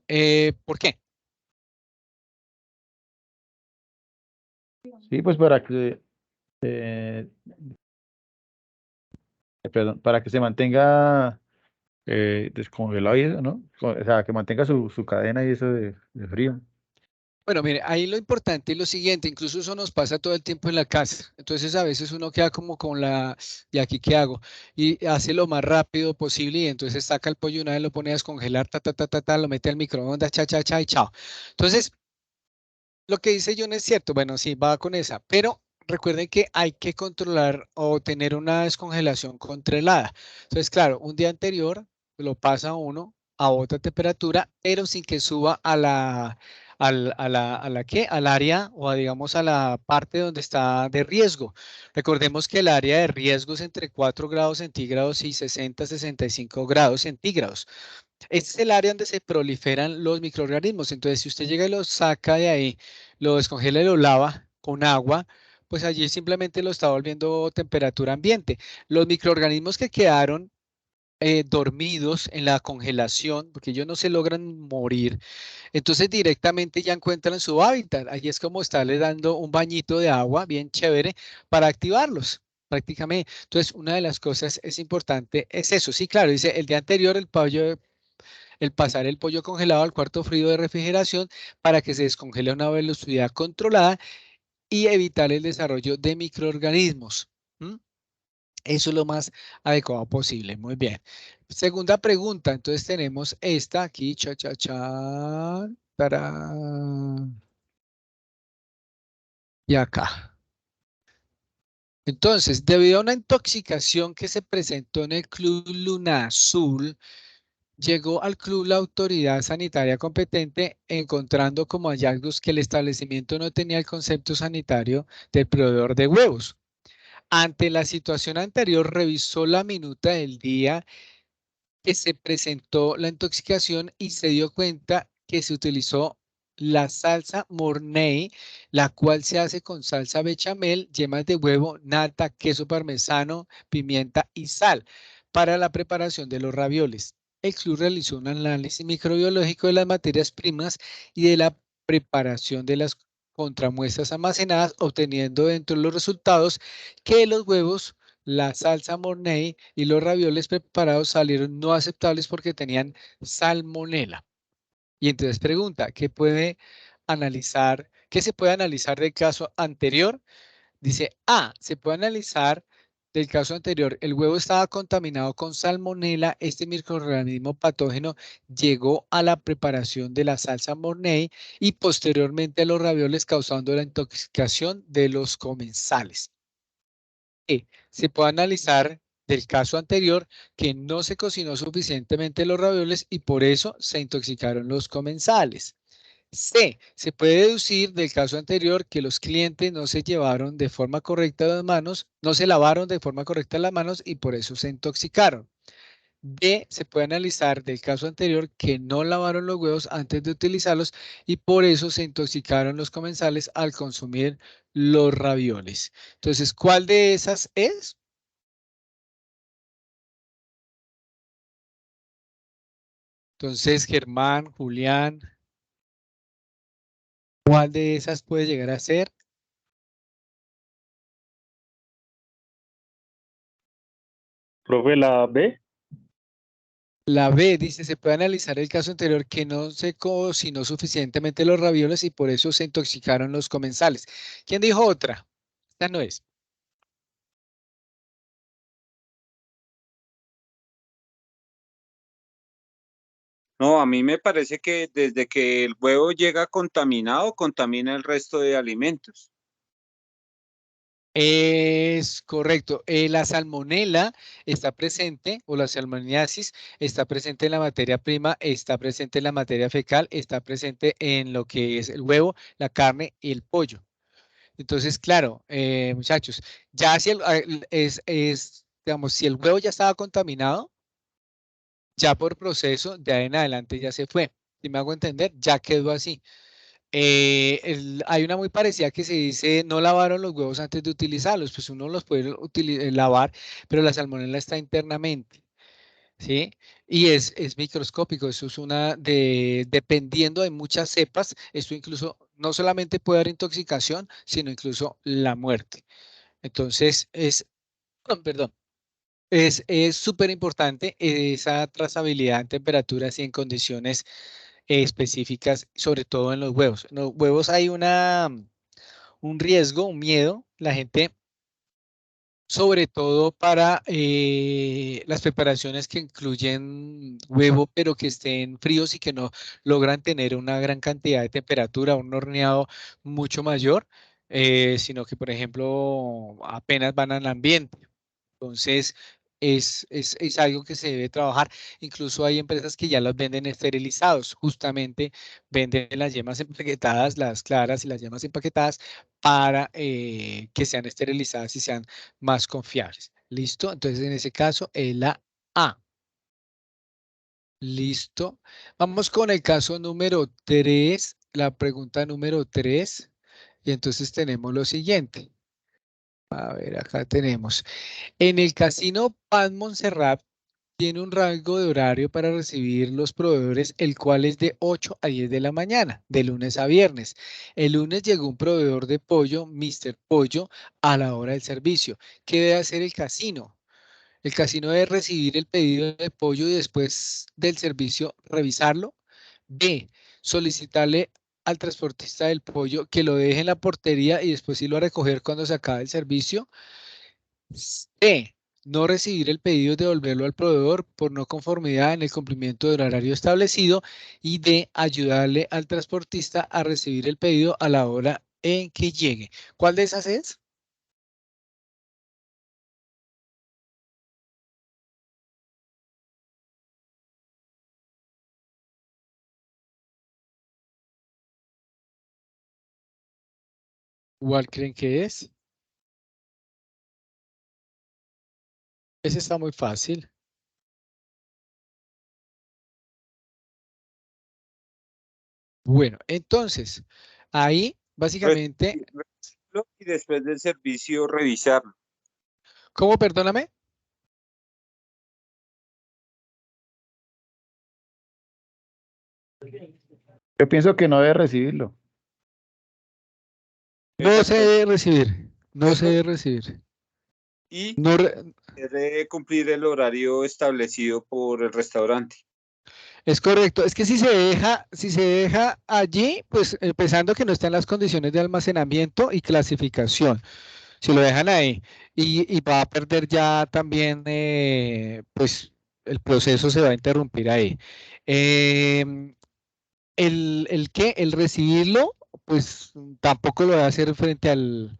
¿Por qué? Sí, pues eh, para que se mantenga descongelado y eso, ¿no? O sea, que mantenga su cadena y eso de frío. Bueno, mire, ahí lo importante es lo siguiente, incluso eso nos pasa todo el tiempo en la casa. Entonces a veces uno queda como con la, ¿y aquí qué hago? Y hace lo más rápido posible y entonces saca el pollo y una vez lo pone a descongelar, ta, ta, ta, ta, ta, lo mete al microondas, cha, cha, cha y chao. Entonces, lo que dice John es cierto, bueno, sí, va con esa, pero recuerden que hay que controlar o tener una descongelación controlada. Entonces, claro, un día anterior lo pasa uno a otra temperatura, pero sin que suba a ¿qué? Al área o digamos a la parte donde está de riesgo. Recordemos que el área de riesgo es entre 4 grados centígrados y 65 grados centígrados. Este es el área donde se proliferan los microorganismos. Entonces, si usted llega y lo saca de ahí, lo descongela y lo lava con agua, pues allí simplemente lo está volviendo temperatura ambiente. Los microorganismos que quedaron dormidos en la congelación, porque ellos no se logran morir, entonces directamente ya encuentran su hábitat. Allí es como estarle dando un bañito de agua bien chévere para activarlos. Prácticamente. Entonces, una de las cosas es importante es eso. Sí, claro, dice el día anterior el pasar el pollo congelado al cuarto frío de refrigeración para que se descongele a una velocidad controlada y evitar el desarrollo de microorganismos. ¿Mm? Eso es lo más adecuado posible. Muy bien. Segunda pregunta. Entonces tenemos esta aquí. Cha, cha, cha. Tarán, y acá. Entonces, debido a una intoxicación que se presentó en el Club Luna Azul, llegó al club la autoridad sanitaria competente encontrando como hallazgos que el establecimiento no tenía el concepto sanitario del proveedor de huevos. Ante la situación anterior, revisó la minuta del día que se presentó la intoxicación y se dio cuenta que se utilizó la salsa Mornay, la cual se hace con salsa bechamel, yemas de huevo, nata, queso parmesano, pimienta y sal para la preparación de los ravioles. El club realizó un análisis microbiológico de las materias primas y de la preparación de las contramuestras almacenadas, obteniendo dentro de los resultados que los huevos, la salsa Mornay y los ravioles preparados salieron no aceptables porque tenían salmonela. Y entonces pregunta, qué se puede analizar del caso anterior? Dice, se puede analizar del caso anterior, el huevo estaba contaminado con salmonela, este microorganismo patógeno llegó a la preparación de la salsa Mornay y posteriormente a los ravioles causando la intoxicación de los comensales. Se puede analizar del caso anterior que no se cocinó suficientemente los ravioles y por eso se intoxicaron los comensales. C. Se puede deducir del caso anterior que los clientes no se llevaron de forma correcta las manos, no se lavaron de forma correcta las manos y por eso se intoxicaron. D. Se puede analizar del caso anterior que no lavaron los huevos antes de utilizarlos y por eso se intoxicaron los comensales al consumir los ravioles. Entonces, ¿cuál de esas es? Entonces, Germán, Julián, ¿cuál de esas puede llegar a ser? Profe, la B. La B dice, se puede analizar el caso anterior que no se cocinó suficientemente los ravioles y por eso se intoxicaron los comensales. ¿Quién dijo otra? Esta no es. No, a mí me parece que desde que el huevo llega contaminado, contamina el resto de alimentos. Es correcto. La salmonela está presente, o la salmoniasis está presente en la materia prima, está presente en la materia fecal, está presente en lo que es el huevo, la carne y el pollo. Entonces, claro, muchachos, ya si digamos, si el huevo ya estaba contaminado, ya por proceso, de ahí en adelante ya se fue. Si me hago entender, ya quedó así. Hay una muy parecida que se dice, no lavaron los huevos antes de utilizarlos, pues uno los puede lavar, pero la salmonela está internamente, ¿sí? Y es microscópico, eso es dependiendo de muchas cepas, esto incluso no solamente puede dar intoxicación, sino incluso la muerte. Entonces, perdón, es súper importante esa trazabilidad en temperaturas y en condiciones específicas, sobre todo en los huevos. En los huevos hay un riesgo, un miedo. La gente, sobre todo para las preparaciones que incluyen huevo, pero que estén fríos y que no logran tener una gran cantidad de temperatura, un horneado mucho mayor, sino que, por ejemplo, apenas van al ambiente. Entonces, es algo que se debe trabajar. Incluso hay empresas que ya los venden esterilizados. Justamente venden las yemas empaquetadas, las claras y las yemas empaquetadas para que sean esterilizadas y sean más confiables. ¿Listo? Entonces, en ese caso, es la A. ¿Listo? Vamos con el caso número 3, la pregunta número 3. Y entonces tenemos lo siguiente. A ver, acá tenemos. En el Casino Pan Montserrat tiene un rango de horario para recibir los proveedores, el cual es de 8 a 10 de la mañana, de lunes a viernes. El lunes llegó un proveedor de pollo, Mr. Pollo, a la hora del servicio. ¿Qué debe hacer el casino? El casino debe recibir el pedido de pollo y después del servicio revisarlo. B, solicitarle al transportista del pollo que lo deje en la portería y después irlo a recoger cuando se acabe el servicio. C, no recibir el pedido y devolverlo al proveedor por no conformidad en el cumplimiento del horario establecido. Y D, ayudarle al transportista a recibir el pedido a la hora en que llegue. ¿Cuál de esas es? ¿Cuál creen que es? Ese está muy fácil. Bueno, entonces, ahí básicamente, Recibirlo y después del servicio revisarlo. ¿cómo? Perdóname. Yo pienso que no debe recibirlo. No se Exacto. debe recibir. No se debe recibir. Y No re- debe cumplir el horario establecido por el restaurante. Es correcto. Es que si se deja allí, pues empezando que no está en las condiciones de almacenamiento y clasificación. Si lo dejan ahí y va a perder ya también, pues el proceso se va a interrumpir ahí. Em, el recibirlo, pues tampoco lo va a hacer frente al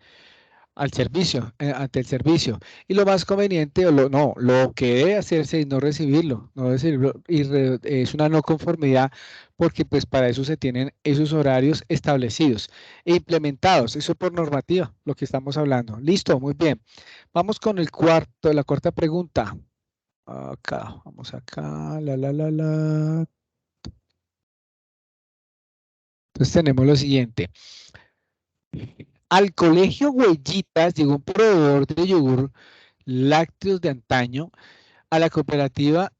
servicio, ante el servicio. Y lo más conveniente, no, lo que debe hacerse es no recibirlo, no recibirlo, es una no conformidad, porque pues para eso se tienen esos horarios establecidos e implementados, eso por normativa, lo que estamos hablando. Listo, muy bien. Vamos con la cuarta pregunta. Acá, vamos acá, la. Entonces tenemos lo siguiente. Al colegio Huellitas llegó un proveedor de yogur lácteos de antaño. A la cooperativa,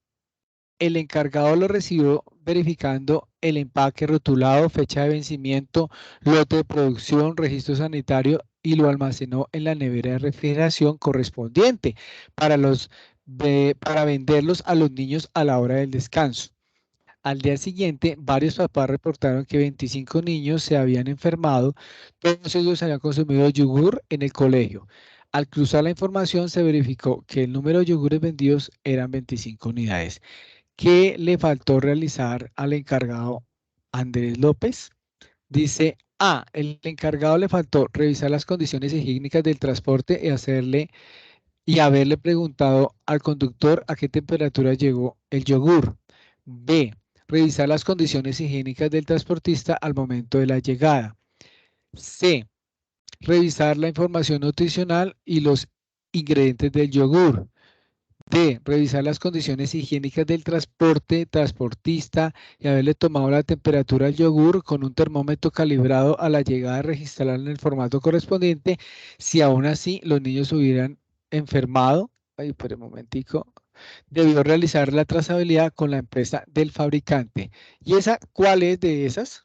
el encargado lo recibió verificando el empaque rotulado, fecha de vencimiento, lote de producción, registro sanitario y lo almacenó en la nevera de refrigeración correspondiente para venderlos a los niños a la hora del descanso. Al día siguiente, varios papás reportaron que 25 niños se habían enfermado, todos ellos habían consumido yogur en el colegio. Al cruzar la información, se verificó que el número de yogures vendidos eran 25 unidades. ¿Qué le faltó realizar al encargado Andrés López? Dice A, el encargado le faltó revisar las condiciones higiénicas del transporte y haberle preguntado al conductor a qué temperatura llegó el yogur. B, revisar las condiciones higiénicas del transportista al momento de la llegada. C, revisar la información nutricional y los ingredientes del yogur. D, revisar las condiciones higiénicas del transportista y haberle tomado la temperatura al yogur con un termómetro calibrado a la llegada, registrarla en el formato correspondiente. Si aún así los niños hubieran enfermado, ay, espera un momentico, debió realizar la trazabilidad con la empresa del fabricante. ¿Y esa cuál es de esas?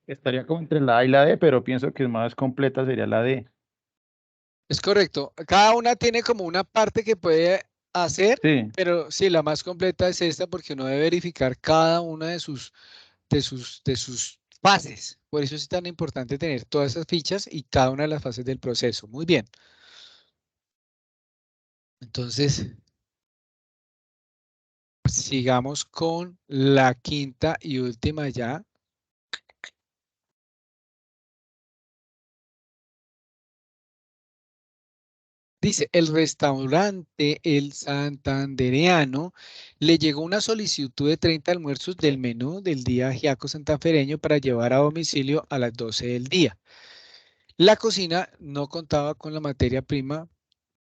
Estaría como entre la A y la D, pero pienso que más completa sería la D. Es correcto. Cada una tiene como una parte que puede hacer, Sí, pero sí, la más completa es esta porque uno debe verificar cada una de sus fases. Por eso es tan importante tener todas esas fichas y cada una de las fases del proceso. Muy bien. Entonces, sigamos con la quinta y última ya. Dice, el restaurante El Santandereano le llegó una solicitud de 30 almuerzos del menú del día ajiaco santafereño para llevar a domicilio a las 12 del día. La cocina no contaba con la materia prima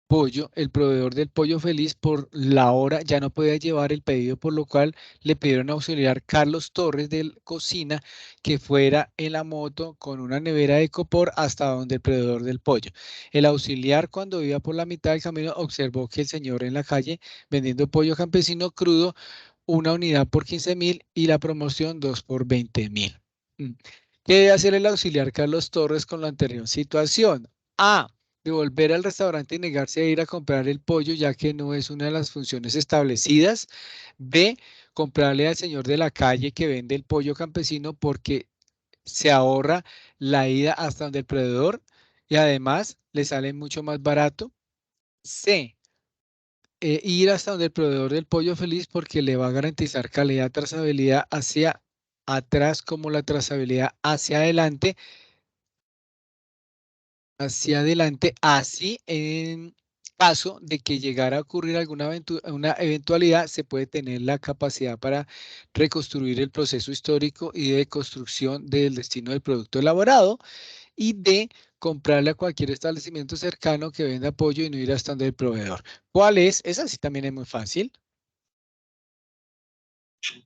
pollo, el proveedor del Pollo Feliz por la hora ya no podía llevar el pedido, por lo cual le pidieron auxiliar Carlos Torres de Cocina que fuera en la moto con una nevera de copor hasta donde el proveedor del pollo. El auxiliar, cuando iba por la mitad del camino, observó que el señor en la calle vendiendo pollo campesino crudo, una unidad por 15.000 y la promoción 2 por 20.000. Mm. ¿Qué debe hacer el auxiliar Carlos Torres con la anterior situación? A. Devolver al restaurante y negarse a ir a comprar el pollo, ya que no es una de las funciones establecidas. B. Comprarle al señor de la calle que vende el pollo campesino porque se ahorra la ida hasta donde el proveedor y además le sale mucho más barato. C. Ir hasta donde el proveedor del pollo feliz porque le va a garantizar calidad, trazabilidad hacia atrás como la trazabilidad hacia adelante, así en caso de que llegara a ocurrir alguna una eventualidad, se puede tener la capacidad para reconstruir el proceso histórico y de construcción del destino del producto elaborado y de comprarle a cualquier establecimiento cercano que venda pollo y no ir hasta donde el proveedor. ¿Cuál es? Esa sí también es muy fácil.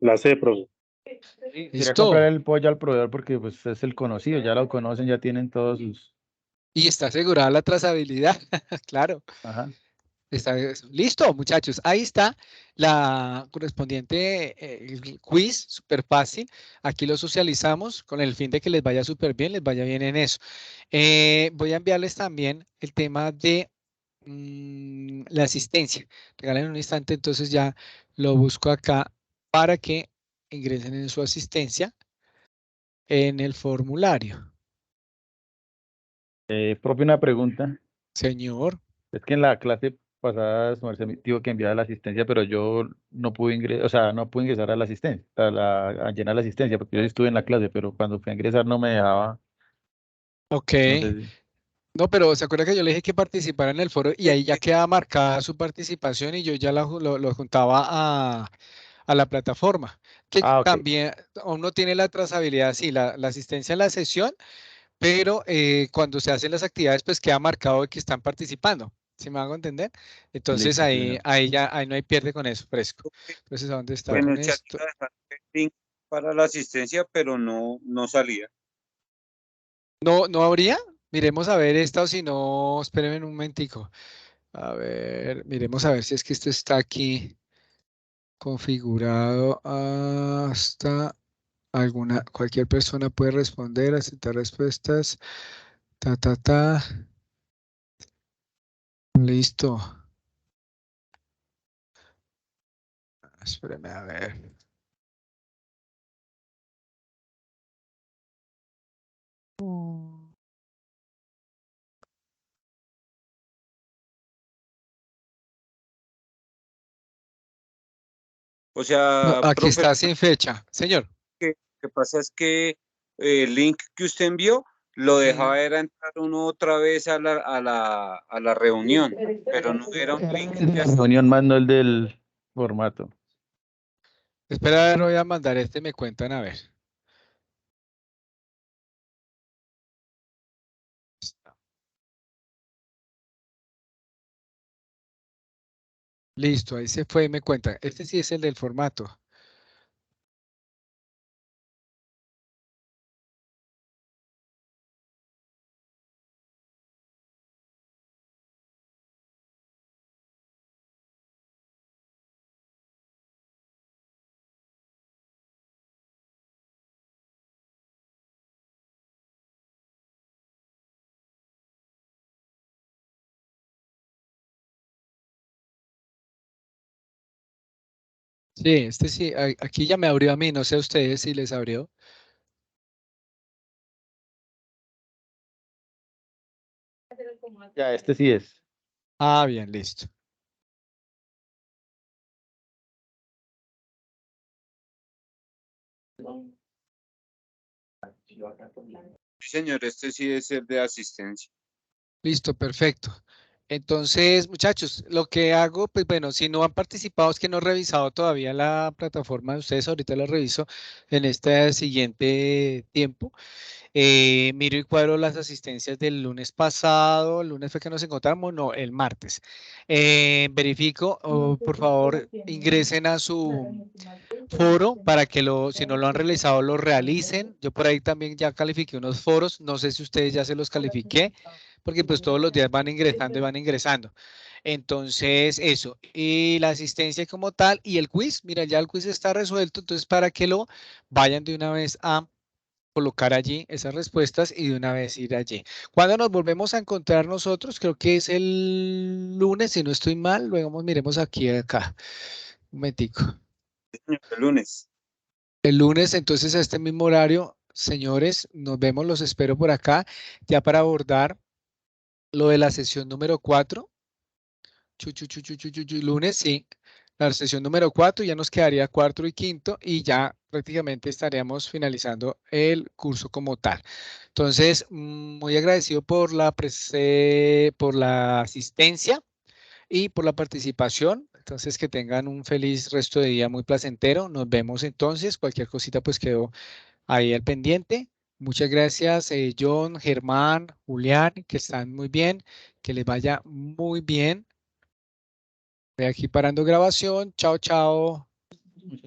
La C, profe. sí, sería comprar Listo. el pollo al proveedor porque pues es el conocido, ya lo conocen, ya tienen todos sus... Y está asegurada la trazabilidad. Claro. Ajá. Está eso. Listo, muchachos. Ahí está la correspondiente el quiz, súper fácil. Aquí lo socializamos con el fin de que les vaya súper bien, les vaya bien en eso. Voy a enviarles también el tema de la asistencia. Regalen un instante, entonces ya lo busco acá para que ingresen en su asistencia en el formulario. Profe, una pregunta. Señor. Es que en la clase pasada su merced me dijo que enviaba la asistencia, pero yo no pude ingresar, o sea, no pude ingresar a la asistencia, a llenar la asistencia, porque yo sí estuve en la clase, pero cuando fui a ingresar no me dejaba, Ok. no sé si... No, pero se acuerda que yo le dije que participara en el foro y ahí ya queda marcada su participación y yo ya lo juntaba a la plataforma, que Ah, ok, también uno tiene la trazabilidad, sí, la asistencia en la sesión, pero cuando se hacen las actividades, pues queda marcado de que están participando. ¿Sí me hago entender? Entonces listo, sí, ahí, señor. ahí ya ahí no hay pierde con eso, fresco. Entonces, ¿a dónde está Bueno, En con el chat esto? iba a dejar el link para la asistencia, pero no salía. ¿No habría? Miremos a ver esta o si no, espérenme un momentico. A ver, miremos a ver si es que esto está aquí configurado hasta cualquier persona puede responder, aceptar respuestas, ta. Listo. Espérame a ver. O No, sea, aquí profe, está sin fecha. Señor. lo que pasa es que el link que usted envió lo Mm, dejaba era entrar uno otra vez a la reunión, pero no era un link de reunión más no el del formato. Espera, a ver, voy a mandar este, me cuentan a ver. Listo, ahí se fue y me cuentan. Este sí es el del formato. Sí, este sí, aquí ya me abrió a mí, no sé a ustedes si les abrió. Ya, este sí es. Ah, bien, listo. Sí, señor, este sí es el de asistencia. Listo, perfecto. Entonces, muchachos, lo que hago, pues bueno, si no han participado, es que no he revisado todavía la plataforma de ustedes, ahorita lo reviso en este siguiente tiempo. Miro y cuadro las asistencias del lunes pasado. ¿El lunes fue que nos encontramos? No, el martes. Verifico, por favor, ingresen a su foro para que si no lo han realizado, lo realicen. Yo por ahí también ya califiqué unos foros. No sé si ustedes ya se los califiqué, porque pues todos los días van ingresando y van ingresando. Entonces, eso. Y la asistencia como tal y el quiz, mira, ya el quiz está resuelto. Entonces, para que lo vayan de una vez a colocar allí esas respuestas y de una vez ir allí. Cuando nos volvemos a encontrar nosotros, creo que es el lunes, si no estoy mal, luego miremos aquí acá. Un momentico. Señor, el lunes. El lunes, entonces, a este mismo horario, señores, nos vemos, los espero por acá, ya para abordar lo de la sesión número 4. Lunes, sí. La sesión número 4, ya nos quedaría cuarto y quinto y ya prácticamente estaríamos finalizando el curso como tal. Entonces, muy agradecido por por la asistencia y por la participación. Entonces, que tengan un feliz resto de día muy placentero. Nos vemos entonces. Cualquier cosita, pues quedó ahí al pendiente. Muchas gracias, John, Germán, Julián, que están muy bien. Que les vaya muy bien. Voy aquí parando grabación. Chao, chao.